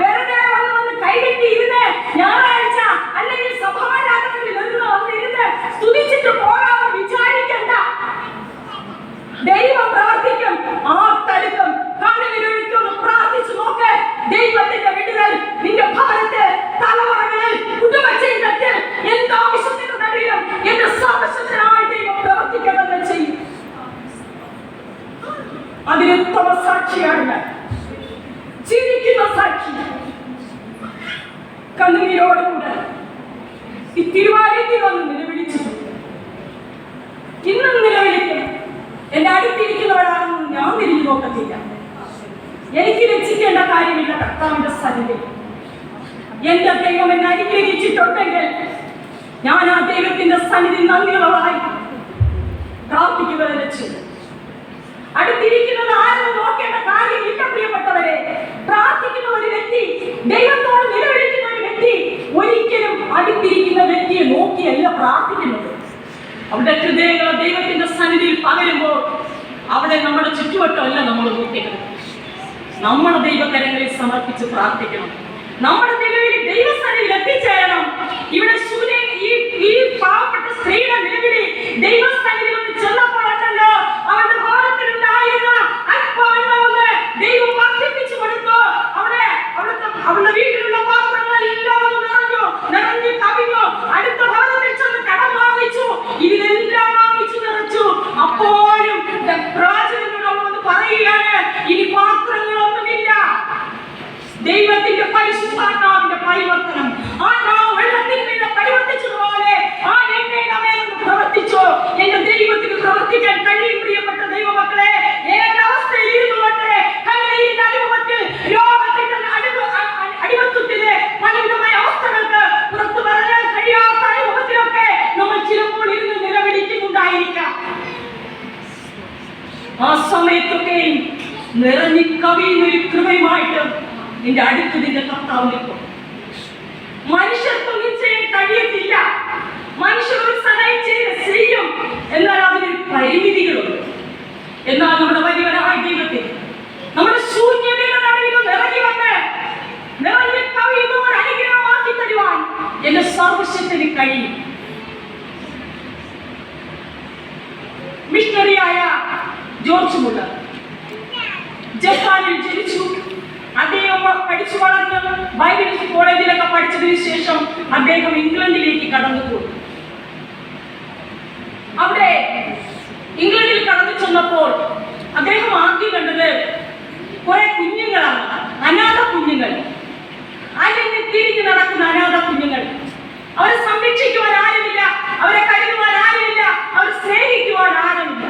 വെറുതെ വന്ന് കൈകെട്ടി ഇരുന്ന് ഞായറാഴ്ച അല്ലെങ്കിൽ സഭാരാധനകളിൽ വന്നിരുന്ന് സ്തുതിച്ചിട്ട് പോകാമെന്ന് വിചാരിക്കണ്ട. ദൈവം പ്രവർത്തിക്കും, ആർത്തടുക്കും. കണ്ണിലൊഴിക്കും, പ്രാർത്ഥിച്ചു നോക്ക്. ദൈവത്തിന്റെ വിടുതൽ നിന്റെ ഭവനത്തിൽ, തലമുറകളിൽ, കുടുംബജീവിതത്തിൽ, എന്താവശ്യത്തിന് നടുവിലും എന്റെ സർവശക്തനായ ദൈവം പ്രവർത്തിക്കുക തന്നെ ചെയ്യും. അതിനുത്തമ സാക്ഷിയാണ് ഞാൻ, ജീവിക്കുന്ന സാക്ഷി. കണ്ണീരോടുകൂടെ ഈ തിരുവാലയത്തിൽ വന്ന് നിലവിളിച്ചിട്ടുണ്ട്. ഇന്നും നിലവിളിക്കും. എന്റെ അടുത്തിരിക്കുന്നവരാണെന്ന് ഞാൻ തിരിഞ്ഞു നോക്കത്തില്ല. എനിക്ക് രക്ഷിക്കേണ്ട കാര്യമില്ല. കർത്താവിന്റെ സന്നിധി എന്റെ ദൈവം എന്നെ അനുഗ്രഹിച്ചിട്ടുണ്ടെങ്കിൽ ഞാൻ ആ ദൈവത്തിന്റെ സന്നിധി നന്ദിയുള്ളതായി പ്രാർത്ഥിക്കുക തന്നെ ചെയ്യും. അടുത്തിരിക്കുന്നത് ആരെന്ന് നോക്കേണ്ട കാര്യമില്ല പ്രിയപ്പെട്ടവരെ. പ്രാർത്ഥിക്കുന്ന ഒരു വ്യക്തി, ദൈവത്തോട് നിലവിളിക്കുന്ന ഒരു വ്യക്തി ഒരിക്കലും അടുത്തിരിക്കുന്ന വ്യക്തിയെ നോക്കിയല്ല പ്രാർത്ഥിക്കുന്നത്. അവിടെ ഹൃദയങ്ങളെ ദൈവത്തിന്റെ സന്നിധിയിൽ പകരുമ്പോൾ അവിടെ നമ്മുടെ ചുറ്റുവട്ടമല്ല നമ്മൾ നോക്കേണ്ടത്. നമ്മുടെ ദൈവകരങ്ങളിൽ സമർപ്പിച്ച് പ്രാർത്ഥിക്കണം. നമ്മുടെ ദൈവസന്നിധിയിൽ എത്തിച്ചേരണം. ഇവിടെ ഈ പാവപ്പെട്ട സ്ത്രീയുടെ നിലവിളി ദൈവസന്നിധിയിൽ ഒന്ന് ചെന്നപ്പോഴല്ലോ അവന്റെ ഭവനത്തിലുണ്ടായ ആ സമയത്തൊക്കെയും നിറഞ്ഞു കവിയുന്നൊരു കൃപയുമായിട്ട് നിന്റെ അടുത്ത് നിന്റെ കർത്താവ് നിൽക്കും. മനുഷ്യർക്കൊന്നും ചെയ്യാൻ കഴിയത്തില്ല. മനുഷ്യർ ഒരു സഹായം ചെയ്യും, എന്നാൽ അതിനൊരു പരിമിതികളുണ്ട്. എന്നാൽ നമ്മുടെ വലിയവനായ ദൈവത്തിൽ നമ്മുടെ ശൂന്യതയുടെ നടുവിൽ ഇറങ്ങി വന്ന് നിറഞ്ഞു കവിയുന്ന ഒരു അനുഗ്രഹമാക്കി തരുവാൻ എന്റെ സർവശക്തന് കഴിയും. മിഷണറിയായ ജോർജ് മുള്ളർ ജപ്പാനിൽ ജനിച്ചു. അദ്ദേഹം പഠിച്ചു വളർന്ന് ബൈബിൾ കോളേജിലൊക്കെ പഠിച്ചതിനു ശേഷം അദ്ദേഹം ഇംഗ്ലണ്ടിലേക്ക് കടന്നുപോയി. അവിടെ ഇംഗ്ലണ്ടിൽ കടന്നു ചെന്നപ്പോൾ അദ്ദേഹം ആദ്യം കണ്ടത് കുറെ കുഞ്ഞുങ്ങളാണ്, അനാഥ കുഞ്ഞുങ്ങൾ, അല്ലെങ്കിൽ തിരിഞ്ഞു നടക്കുന്ന അനാഥ കുഞ്ഞുങ്ങൾ. അവരെ സംരക്ഷിക്കുവാൻ ആരുമില്ല, അവരെ കരുതുവാൻ ആരുമില്ല, അവരെ സ്നേഹിക്കുവാൻ ആരുമില്ല.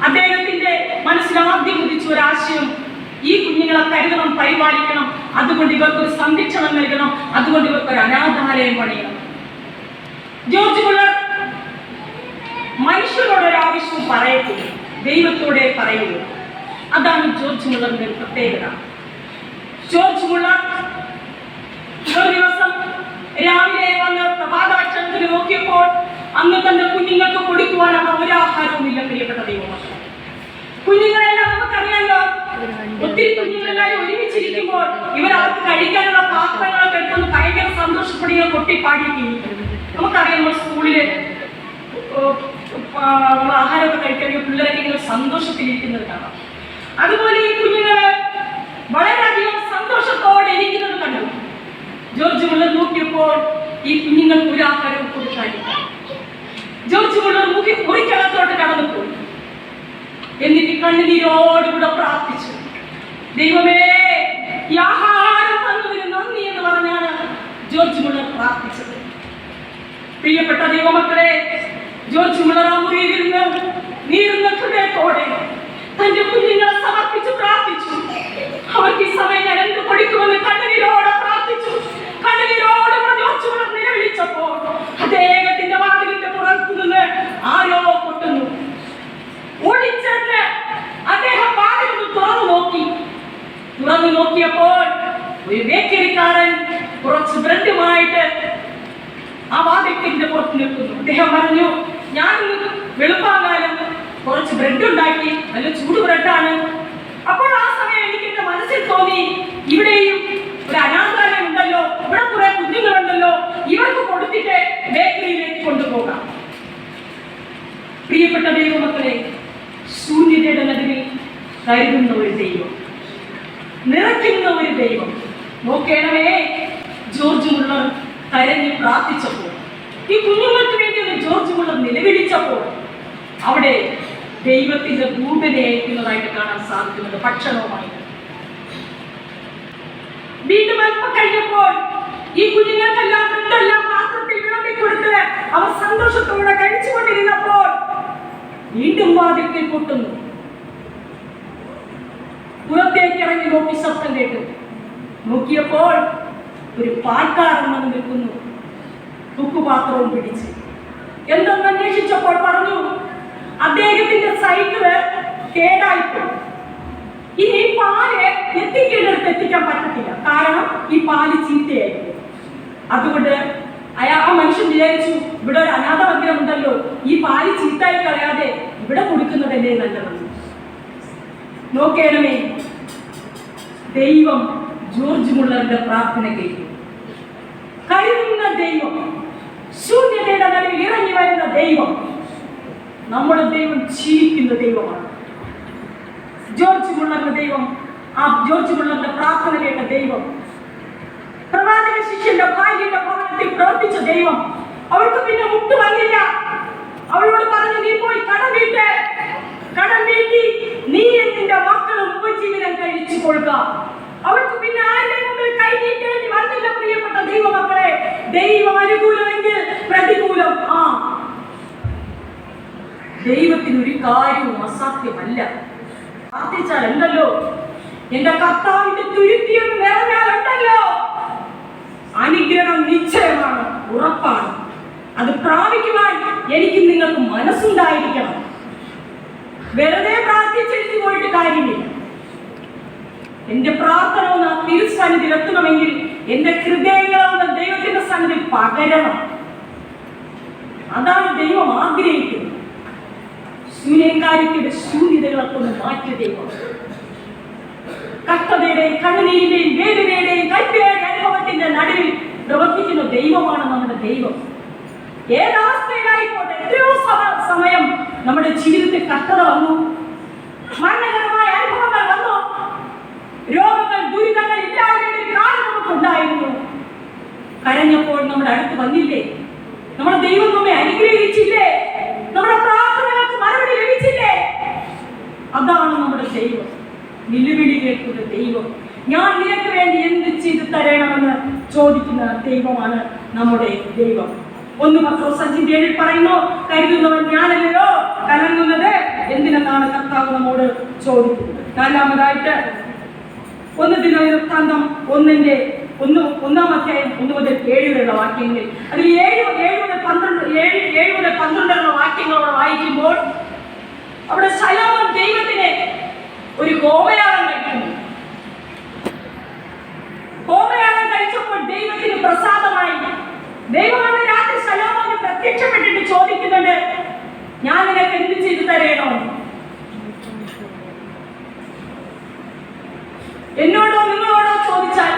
അദ്ദേഹത്തിന്റെ മനസ്സിൽ ആദ്യം ഉദിച്ച ഒരാശയം, ഈ കുഞ്ഞുങ്ങളെ കരുതണം, പരിപാലിക്കണം, അതുകൊണ്ട് ഇവർക്കൊരു സംരക്ഷണം നൽകണം, അതുകൊണ്ട് ഇവർക്കൊരു അനാഥാലയം പണിയണം. ജോർജ് മുള്ളർ മനുഷ്യരോടൊരു ആവശ്യവും പറയത്തില്ല, ദൈവത്തോടെ പറയുള്ളൂ. അതാണ് ജോർജ് മുള്ളറിന്റെ പ്രത്യേകത. ജോർജ് മുള്ളർ ഒരു ദിവസം രാവിലെ വന്ന് പ്രഭാത ഭക്ഷണത്തിന് നോക്കിയപ്പോൾ അന്ന് തന്റെ കുഞ്ഞുങ്ങൾക്ക് കൊടുക്കുവാൻ ഒരു ആഹാരവുമില്ല. പ്രിയപ്പെട്ട ദൈവമക്കളെ, കുഞ്ഞുങ്ങളെല്ലാം നമുക്കറിയാലോ, ഒത്തിരി കുഞ്ഞുങ്ങളെല്ലാവരും ഒരുമിച്ചിരിക്കുമ്പോൾ ഇവർ അവർക്ക് കഴിക്കാനുള്ള പാത്രങ്ങളൊക്കെ എടുത്തൊന്ന് ഭയങ്കര സന്തോഷപ്പെടുകയോ കൊട്ടിപ്പാടിക്കുകയും. നമുക്കറിയാം, നമ്മൾ സ്കൂളില് ആഹാരമൊക്കെ കഴിക്കുകയോ പിള്ളേരൊക്കെ ഇങ്ങനെ സന്തോഷത്തിലിരിക്കുന്നത് കാണാം. അതുപോലെ ഈ കുഞ്ഞുങ്ങള് വളരെയധികം സന്തോഷത്തോടെ ഇരിക്കുന്നത് കണ്ടു. ജോർജ് മുള്ളർ നോക്കിയപ്പോൾ ഈ കുഞ്ഞുങ്ങൾക്ക് ഒരു ആഹാരവും കൊടുക്കാനില്ല. ജോർജ് മുള്ളർ മുറിക്കകത്തോട്ട് കടന്നുപോയി. എന്നിട്ട് കണ്ണുനീരോടുകൂടെ പ്രാർത്ഥിച്ചു, ദൈവമേ, ഈ ആഹാരം തന്നതിന് നന്ദി എന്ന് പറഞ്ഞാണ് ജോർജ് മുള്ളർ പ്രാർത്ഥിച്ചത്. പ്രിയപ്പെട്ട ദൈവമക്കളെ, ജോർജ് മുള്ളർ ആ മുറിയിലിരുന്ന് നീറുന്ന ഹൃദയത്തോടെ തന്റെ കുഞ്ഞുങ്ങളെ സമർപ്പിച്ച് പ്രാർത്ഥിച്ചു. അവർക്ക് ഈ സമയം ഞാൻ എന്ത് കൊടുക്കുമെന്ന് കണ്ണുനീരോടെ പ്രാർത്ഥിച്ചു. കണ്ണുനീരോടെ ജോർജ് മുള്ളർ നിലവിളിച്ചപ്പോൾ അദ്ദേഹത്തിന്റെ വാതിലിന്റെ പുറത്തു നിന്ന് ആരോ കൊട്ടുന്നു. ഓടിച്ചെന്ന് അദ്ദേഹം വാതിലൊന്ന് തുറന്നു നോക്കിയപ്പോൾ ഒരു ബേക്കറിക്കാരൻ കുറച്ച് ബ്രെഡുമായിട്ട് ആ വാതിലിന്റെ പുറത്ത് നിൽക്കുന്നു. അദ്ദേഹം പറഞ്ഞു, ഞാൻ വെളുപ്പാകാലം കുറച്ച് ബ്രെഡ് ഉണ്ടാക്കി, നല്ല ചൂട് ബ്രെഡാണ്. അപ്പോൾ ആ സമയം എനിക്ക് എന്റെ മനസ്സിൽ തോന്നി, ഇവിടെയും ഒരു അനാഥാലയം ഉണ്ടല്ലോ, ഇവിടെ കുറെ കുഞ്ഞുങ്ങളുണ്ടല്ലോ, ഇവർക്ക് കൊടുത്തിട്ട് ബേക്കറിയിലേക്ക് കൊണ്ടുപോകാം. പ്രിയപ്പെട്ട ദൈവമക്കളെ, ശൂന്യതയുടെ നടുവിൽ കരുതുന്ന ഒരു ദൈവം, നിറയ്ക്കുന്ന ഒരു ദൈവം. നോക്കണമേ, ജോർജ് മുള്ളർ കരഞ്ഞു പ്രാർത്ഥിച്ചപ്പോൾ, ഈ കുഞ്ഞുങ്ങൾക്ക് വേണ്ടി ജോർജ് മുള്ളർ നിലവിളിച്ചപ്പോൾ അവിടെ ദൈവത്തിന്റെ ദൂതനെ അയക്കുന്നതായിട്ട് കാണാൻ സാധിക്കുന്നുണ്ട്, ഭക്ഷണവുമായിട്ട്. വീണ്ടും അല്പം കഴിഞ്ഞപ്പോൾ ഈ കുഞ്ഞുങ്ങൾക്കെല്ലാം ബ്രെഡെല്ലാം പാത്രത്തിൽ വിളമ്പി കൊടുത്ത് അവർ സന്തോഷത്തോടെ കഴിച്ചുകൊണ്ടിരുന്നപ്പോൾ വീണ്ടും വാതിൽക്കൽ കൊട്ടുന്നു. പുറത്തേക്ക് ഇറങ്ങി നോക്കി ശബ്ദം കേട്ടു. നോക്കിയപ്പോൾ ഒരു പാൽക്കാരൻ വന്ന് നിൽക്കുന്നു, തുക്കുപാത്രവും പിടിച്ച്. എന്തെന്ന് അന്വേഷിച്ചപ്പോൾ പറഞ്ഞു, അദ്ദേഹത്തിന്റെ സൈക്കിള് കേടായിപ്പോയി. ഇനി പാല് എത്തിക്കേണ്ടടുത്ത് എത്തിക്കാൻ പറ്റത്തില്ല, കാരണം ഈ പാല് ചീത്തയായിരിക്കും. അതുകൊണ്ട് ആ മനുഷ്യൻ വിചാരിച്ചു, ഇവിടെ ഒരു അനാഥ മന്ദിരം ഉണ്ടല്ലോ, ഈ പാല് ചീത്തായി കളയാതെ ഇവിടെ കൊടുക്കുന്നതല്ലേ നല്ലതെന്ന്. നോക്കേണമേ, ദൈവം ജോർജ് മുള്ളറിന്റെ പ്രാർത്ഥന കേട്ടു. കരുതുന്ന ദൈവം, ശൂന്യതയുടെ നടുവിൽ ഇറങ്ങി വരുന്ന ദൈവം, നമ്മുടെ ദൈവം ജീവിക്കുന്ന ദൈവമാണ്. ജോർജ് മുള്ളറിന്റെ ദൈവം, ആ ജോർജ് മുള്ളറിന്റെ പ്രാർത്ഥന കേട്ട ദൈവം, പ്രവാചക ശിഷ്യന്റെ ഭാര്യയുടെ ഭവനത്തിൽ പ്രവർത്തിച്ച ദൈവം, അവൾക്ക് പിന്നെ മുട്ട് വന്നില്ല. അവളോട് പറഞ്ഞു, നീ പോയി കടം വീട്ടി നീ നിന്റെ മക്കളും ഉപജീവനം കഴിച്ചു കൊള്ളുക. അവൾക്ക് പിന്നെ ആരുടെ മുമ്പിൽ കൈ നീട്ടേണ്ടി വന്നില്ല. പ്രിയപ്പെട്ട ദൈവമക്കളെ, ദൈവം അനുകൂലമെങ്കിൽ പ്രതികൂലം ദൈവത്തിന് ഒരു കാര്യവും അസാധ്യമല്ല. പ്രാർത്ഥിച്ചാലുണ്ടല്ലോ, എന്റെ കർത്താവിന്റെ തുരുത്തിയെന്ന് നിറഞ്ഞാലുണ്ടല്ലോ, അനുഗ്രഹം നിശ്ചയമാണ്, ഉറപ്പാണ്. അത് പ്രാപിക്കുവാൻ എനിക്ക് നിങ്ങൾക്ക് മനസ്സുണ്ടായിരിക്കണം. വെറുതെ പ്രാർത്ഥിച്ചെടുത്ത് പോയിട്ട് കാര്യമില്ല. എന്റെ പ്രാർത്ഥന ഒന്ന് തിരുസന്നിധിയിൽ എത്തണമെങ്കിൽ എന്റെ ഹൃദയങ്ങളൊന്ന് ദൈവത്തിന്റെ സന്നിധി പകരണം. അതാണ് ദൈവം ആഗ്രഹിക്കുന്നത്. ശൂന്യക്കാരിയുടെ ശൂന്യതകളൊക്കെ ഒന്ന് മാറ്റി ദൈവം. കഷ്ടതയുടെയും കണ്ണുനീരിന്റെയും വേദനയുടെയും കൽപ്പയുടെ അനുഭവത്തിന്റെ നടുവിൽ പ്രവർത്തിക്കുന്ന ദൈവമാണ് നമ്മുടെ ദൈവം. ഏതവസ്ഥയിലായിക്കോട്ടെ, എത്രയോ സമയം നമ്മുടെ ജീവിതത്തിൽ കഷ്ടത വന്നു, മരണകരമായ അനുഭവങ്ങൾ വന്നു, രോഗങ്ങൾ ദുരിതങ്ങൾ ഇല്ലായ്മയുടെ കാലം നമുക്കുണ്ടായിരുന്നു. കരഞ്ഞപ്പോൾ നമ്മുടെ അടുത്ത് വന്നില്ലേ? നമ്മുടെ ദൈവം നമ്മെ അനുഗ്രഹിച്ചില്ലേ? നമ്മുടെ പ്രാർത്ഥനകൾക്ക് മറുപടി ലഭിച്ചില്ലേ? അതാണ് നമ്മുടെ ദൈവം. നിലവിളി കേൾക്കുന്ന ദൈവം. ഞാൻ നിനക്ക് വേണ്ടി എന്ത് ചെയ്തു തരണമെന്ന് ചോദിക്കുന്ന ദൈവമാണ് നമ്മുടെ ദൈവം. 1 പത്രോസ് 5:7 പറയുന്നു, കരുതുന്നവൻ ഞാനല്ലയോ കലങ്ങുന്നത് എന്തിനെന്നാണ് കർത്താവ് നമ്മോട് ചോദിക്കുന്നത്. നാലാമതായിട്ട് 1 ദിനവൃത്താന്തം 1-ാം അധ്യായം 1 മുതൽ 7 വരെയുള്ള വാക്യങ്ങളിൽ, അതിൽ 7 മുതൽ 12 വാക്യങ്ങളോട് വായിക്കുമ്പോൾ അവിടെ ശലോമോൻ ദൈവത്തിന് ഒരു ഹോമയാഗം കഴിക്കുന്നു. ഹോമയാഗം കഴിച്ചപ്പോൾ ദൈവത്തിന് പ്രസാദമായി. ദൈവം അന്ന് രാത്രി ശലോമോന് പ്രത്യക്ഷപ്പെട്ടിട്ട് ചോദിക്കുന്നുണ്ട്, ഞാൻ നിനക്ക് എന്ത് ചെയ്തു തരേണോ? എന്നോടോ നിങ്ങളോടോ ചോദിച്ചാൽ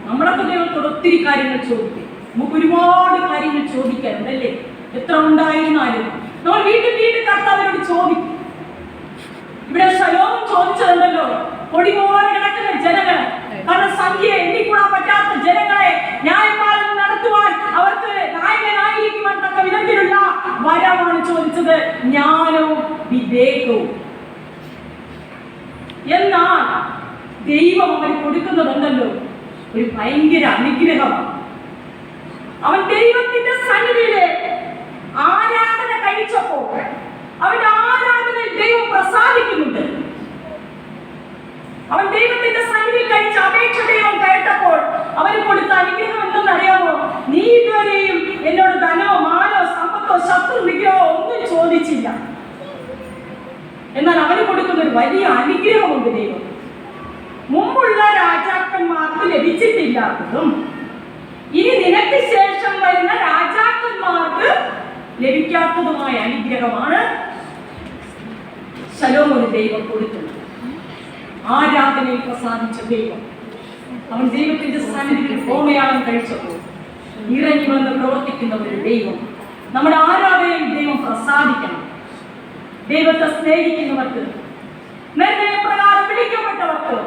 നമ്മളൊക്കെ ദൈവത്തോട് ഒത്തിരി കാര്യങ്ങൾ ചോദിക്കും. നമുക്ക് ഒരുപാട് കാര്യങ്ങൾ ചോദിക്കാറുണ്ടല്ലേ? എത്ര ഉണ്ടായിരുന്നാലും നമ്മൾ വീണ്ടും വീണ്ടും കർത്താവിനോട് ചോദിക്കും. ഇവിടെ ശലോമോൻ ചോദിച്ചതുണ്ടല്ലോ, പൊടിപോലെ കിടക്കുന്ന ജനങ്ങൾ, കാരണം സംഖ്യ എണ്ണിക്കൂടാൻ പറ്റാത്ത ജനങ്ങളെ ന്യായപാലനം നടത്തുവാൻ അവർക്ക് നായകനായിരിക്കുവാൻ തക്ക വിധത്തിലുള്ള വരമാണ് ചോദിച്ചത്, ജ്ഞാനവും വിവേകവും. എന്നാൽ ദൈവം അവൻ കൊടുക്കുന്നതുണ്ടല്ലോ ഒരു ഭയങ്കര അനുഗ്രഹമാണ്. അവൻ ദൈവത്തിന്റെ സന്നിധിയിലെ ആരാധന കഴിച്ചപ്പോൾ അവന്റെ ആരാധനയിൽ ദൈവം പ്രസാദിക്കുന്നുണ്ട്. അവൻ ദൈവത്തിന്റെ സന്നിധിയിൽ കഴിച്ച അപേക്ഷ ദൈവം കേട്ടപ്പോൾ അവന് കൊടുത്ത അനുഗ്രഹം എന്തെന്നറിയാമോ? നീ ഇതുവരെയും എന്നോട് ധനോ മാനോ സമ്പത്തോ ശത്രു വിഗ്രഹമോ ഒന്നും ചോദിച്ചില്ല. എന്നാൽ അവന് കൊടുക്കുന്ന ഒരു വലിയ അനുഗ്രഹമുണ്ട്. ദൈവം മുമ്പുള്ള രാജാക്കന്മാർക്ക് ലഭിച്ചിട്ടില്ലാത്തതും ഇനി നിനക്ക് ശേഷം വരുന്ന രാജാക്കന്മാർക്ക് ലഭിക്കാത്തതുമായ അനുഗ്രഹമാണ് ശലോമോന് ദൈവം കൊടുക്കുന്നത്. ആരാധനയിൽ പ്രസാദിച്ച ദൈവം അവൻ ദൈവത്തിന്റെ സന്നിധിയിൽ ഹോമയാഗം കഴിച്ചപ്പോൾ ഇറങ്ങി വന്ന് പ്രവർത്തിക്കുന്ന ഒരു ദൈവം. നമ്മുടെ ആരാധനയിൽ ദൈവം പ്രസാദിക്കണം. ദൈവത്തെ സ്നേഹിക്കുന്നവർക്ക്, നിർണയപ്രകാരം വിളിക്കപ്പെട്ടവർക്ക്,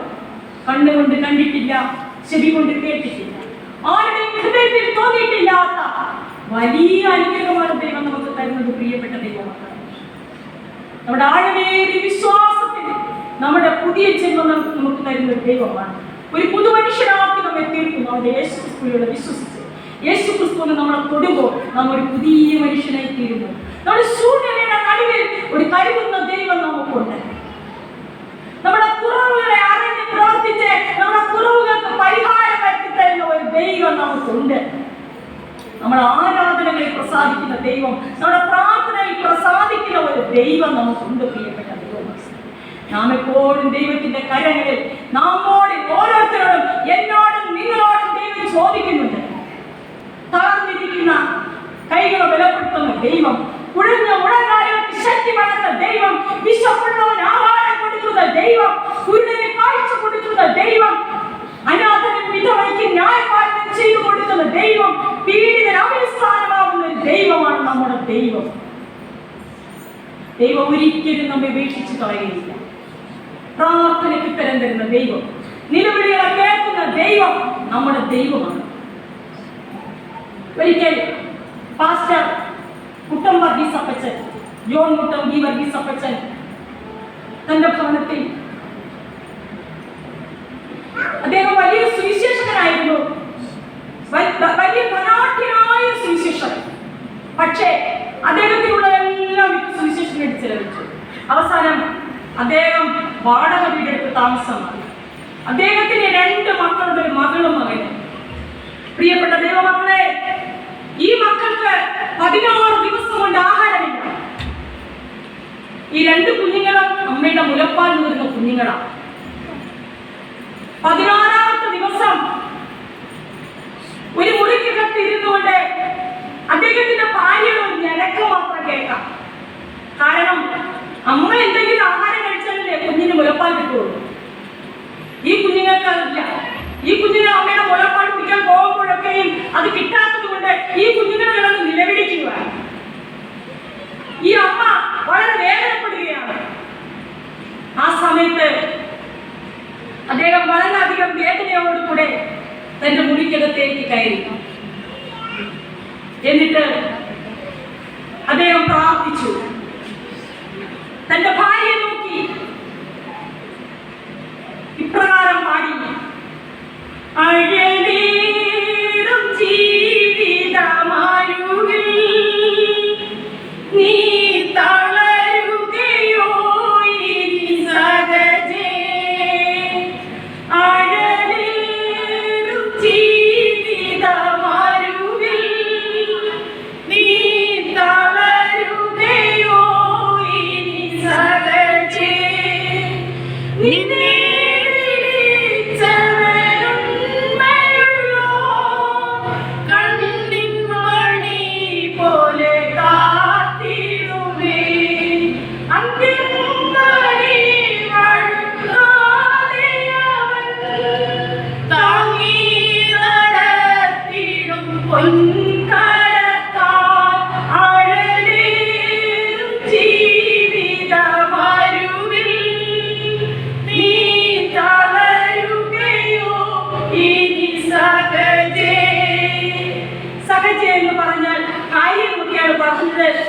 കണ്ണുകൊണ്ട് കണ്ടിട്ടില്ല, ചെവി കൊണ്ട് കേട്ടിട്ടില്ല, ആരുടെയും ഹൃദയത്തിൽ തോന്നിയിട്ടില്ലാത്ത വലിയ അനുഗ്രഹമാണ് ദൈവം നമുക്ക് തരുന്നത്. പ്രിയപ്പെട്ട ദൈവമാണ് നമ്മുടെ ആഴമേറിയ വിശ്വാസത്തിൽ നമ്മുടെ പുതിയ ജന്മം നമുക്ക് തരുന്ന ദൈവമാണ്. ഒരു പുതു മനുഷ്യനാക്കി നമ്മെ തീർക്കുന്നു. അവിടെ യേശു ക്രിസ്തുവിലൂടെ വിശ്വസിച്ച് യേശു ക്രിസ്തുവിനെ നമ്മളെ തൊടുമ്പോൾ നാം ഒരു പുതിയ മനുഷ്യനായി തീരുന്നു. നമ്മുടെ ശൂന്യതയുടെ നടുവിൽ ഒരു കരുതുന്ന ദൈവം നമുക്കുണ്ട്. നമ്മുടെ കുറവുകളെ അറിഞ്ഞ് പ്രവർത്തിച്ച് നമ്മുടെ കുറവുകൾക്ക് പരിഹാരം വരുത്തി തരുന്ന ഒരു ദൈവം നമുക്കുണ്ട്. നമ്മുടെ ആരാധനകളിൽ പ്രസാദിക്കുന്ന ദൈവം, നമ്മുടെ പ്രാർത്ഥനയിൽ പ്രസാദിക്കുന്ന ഒരു ദൈവം നമുക്കുണ്ട്. പ്രിയപ്പെട്ട ദൈവം, നാം എപ്പോഴും ദൈവത്തിന്റെ കരങ്ങളിൽ നമ്മോട് ഓരോരുത്തരോടും എന്നോടും നിങ്ങളോടും ദൈവം ചോദിക്കുന്നുണ്ട്. തളർന്നിരിക്കുന്ന കൈകളെ ബലപ്പെടുത്തുന്ന ദൈവം, കുഴഞ്ഞ മുഴങ്കാലുകൾക്ക് ശക്തി പകർന്ന ദൈവം, വിശപ്പുള്ളവന് ആഹാരം കൊടുക്കുന്ന ദൈവം, കുരുടന് കാഴ്ച കൊടുക്കുന്ന ദൈവം, അനാഥനും വിധവയ്ക്ക് ന്യായപാലനം ചെയ്തു കൊടുക്കുന്ന ദൈവം, പീഡിതന് അഭയസ്ഥാനമാകുന്ന ഒരു ദൈവമാണ് നമ്മുടെ ദൈവം. ദൈവം ഒരിക്കലും നമ്മെ ഉപേക്ഷിച്ച് കളയുകയില്ല. പ്രാർത്ഥനയ്ക്ക് ഉത്തരം തരുന്ന ദൈവം, നിലവിളികളെ കേൾക്കുന്ന ദൈവം നമ്മുടെ ദൈവമാണ്. ഒരിക്കൽ പാസ്റ്റർ കുട്ടം വർഗീസ് അപ്പച്ചൻ, ജോൺ കുട്ടം ഗി വർഗീസ് അപ്പച്ചൻ തന്റെ ഭവനത്തിൽ, അദ്ദേഹം വലിയൊരു സുവിശേഷകനായിരുന്നു, വലിയ ധനാഢ്യനായ സുവിശേഷകൻ. പക്ഷേ അദ്ദേഹത്തിനുള്ളതെല്ലാം സുവിശേഷകൻ ചെലവിച്ചു. അവസാനം അദ്ദേഹം വാടക വീടെടുത്ത് താമസമായി. അദ്ദേഹത്തിന് 2 മക്കളുടെ ഒരു മകളും മകനും. പ്രിയപ്പെട്ട ദൈവമക്കളെ, ഈ മക്കൾക്ക് 16 ദിവസം കൊണ്ട് ആഹാരമില്ല. ഈ 2 കുഞ്ഞുങ്ങളും അമ്മയുടെ മുലപ്പാൽ നിൽക്കുന്ന കുഞ്ഞുങ്ങളാണ്. 16ാമത്തെ ദിവസം ഒരു മുറിക്കകത്ത് ഇരുന്നുകൊണ്ട് അദ്ദേഹത്തിന്റെ ഭാര്യയുടെ ഒരു ഞരക്കം മാത്രം കേൾക്കാം. കാരണം അമ്മ എന്തെങ്കിലും ആഹാരം കഴിച്ചാലല്ലേ കുഞ്ഞിന് മുലപ്പാൽ കിട്ടുള്ളൂ. ഈ കുഞ്ഞുങ്ങൾക്ക് അതില്ല. ഈ കുഞ്ഞിനെ അമ്മയുടെ മുലപ്പാൽ കുടിക്കാൻ പോകുമ്പോഴൊക്കെയും അത് കിട്ടാത്തത് കൊണ്ട് ഈ കുഞ്ഞുങ്ങൾ കിടന്ന് നിലവിളിക്കുക. ഈ അമ്മ വളരെ വേദനപ്പെടുകയാണ്. ആ സമയത്ത് അദ്ദേഹം വളരെയധികം വേദനയോടുകൂടെ തന്റെ മുറിക്കകത്തേക്ക് കയറി. എന്നിട്ട് അദ്ദേഹം പ്രാർത്ഥിച്ചു. തന്റെ ഭാര്യയെ നോക്കി ഇപ്രകാരം പാടി: അഴലേറും ജീവിതമാരുവിൽ നീ തളരുകയോ ഇനി സഹജേ. അഴലേറും ജീവിതമാരുവിൽ നീ തളരുകയോ ഇനി സഹജേ. നിന്നെ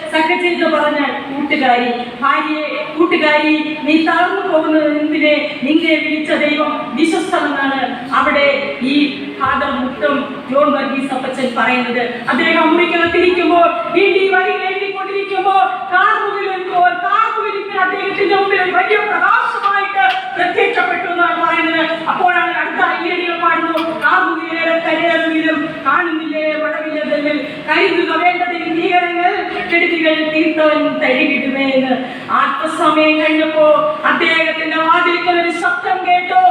സഹജ എന്ന് പറഞ്ഞാൽ കൂട്ടുകാരി. ഭാര്യയെ കൂട്ടുകാരി, നീ തളർന്നു പോകുന്നതിനെ നിന്നെ വിളിച്ച ദൈവം വിശ്വസ്തമെന്നാണ് അവിടെ ഈ ഫാദർ മുട്ടും ജോൺ വർഗീസ് അപ്പച്ചൻ പറയുന്നത്. അദ്ദേഹം മുറിക്കകത്തിരിക്കുമ്പോൾ വീണ്ടി വരി എഴുതിക്കൊണ്ടിരിക്കുമ്പോൾ കാർമുകിലിങ്ങനെ അദ്ദേഹത്തിന്റെ മുമ്പിൽ വലിയ പ്രകാശമായിട്ട് പ്രത്യക്ഷപ്പെട്ടു എന്നാണ് പറയുന്നത്. അപ്പോഴാണ് അടുത്ത ഈരടികൾ പാടുന്നു: കാർമുകിലേറെ കരേറുകിലും കാണുന്നില്ലേ വടവില്ലതെങ്കിൽ കരുതുക വേണ്ടതിൽ ഭീകരങ്ങൾ കെടുതികൾ തീർത്തവൻ തഴുകിടുമേ എന്ന്. അല്പസമയം കഴിഞ്ഞപ്പോ അദ്ദേഹത്തിന്റെ വാതിൽക്കൽ ഒരു ശബ്ദം കേട്ടു.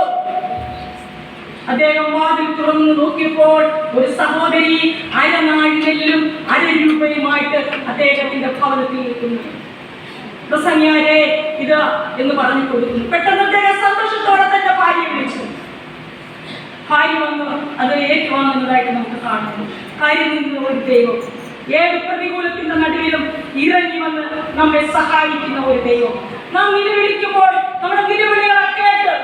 അദ്ദേഹം വാതിൽ തുറന്നു നോക്കിയപ്പോൾ ഒരു സഹോദരി അരനാഴിലും 1/2 രൂപയുമായിട്ട് അദ്ദേഹത്തിന്റെ ഭവനത്തിൽ നിൽക്കുന്നു. പ്രസംഗിയാരെ ഇത് എന്ന് പറഞ്ഞു കൊടുക്കുന്നു. പെട്ടെന്ന് അദ്ദേഹം സന്തോഷത്തോടെ തന്റെ ഭാര്യയെ വിളിച്ചു. ഭാര്യ വന്നു അത് ഏറ്റുവാങ്ങുന്നതായിട്ട് നമുക്ക് കാണുന്നു. കാര്യം നിന്ന് ഒരു ദൈവം, ഏത് പ്രതികൂലത്തിന്റെ നടുവിലും ഇറങ്ങി വന്ന് നമ്മെ സഹായിക്കുന്ന ഒരു ദൈവം. നാം നിലവിളിക്കുമ്പോൾ നമ്മുടെ നിലവിളികളെ കേട്ട്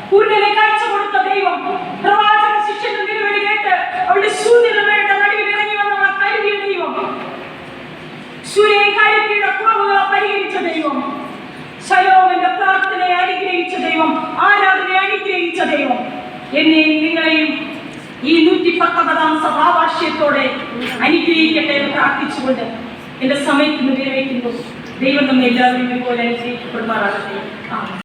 കുരുടനെ കാഴ്ച കൊടുത്ത ദൈവം, പ്രവാചക ശിഷ്യന്റെ നിലവിളി കേട്ട് അവരുടെ ശൂന്യതയുടെ നടുവിൽ ഇറങ്ങി വന്ന് നമ്മളെ കരുതിയ ദൈവം, സൂര്യകാര്യത്തിന്റെ കുറവുകളെ പരിഹരിച്ച ദൈവം, ശലോമിന്റെ പ്രാർത്ഥനയെ അനുഗ്രഹിച്ച ദൈവം, ആരാധനയെ അനുഗ്രഹിച്ച ദൈവം എന്നെയും നിങ്ങളെയും ഈ 119ാം സഭാവാർഷികത്തോടെ അനുഗ്രഹിക്കട്ടെ എന്ന് പ്രാർത്ഥിച്ചുകൊണ്ട് എന്റെ സമയത്തിന് വിരമിക്കുന്നു. ദൈവം നമ്മെ എല്ലാവരും പോലെ അനുഗ്രഹിക്കപ്പെടുമാറാകട്ടെ.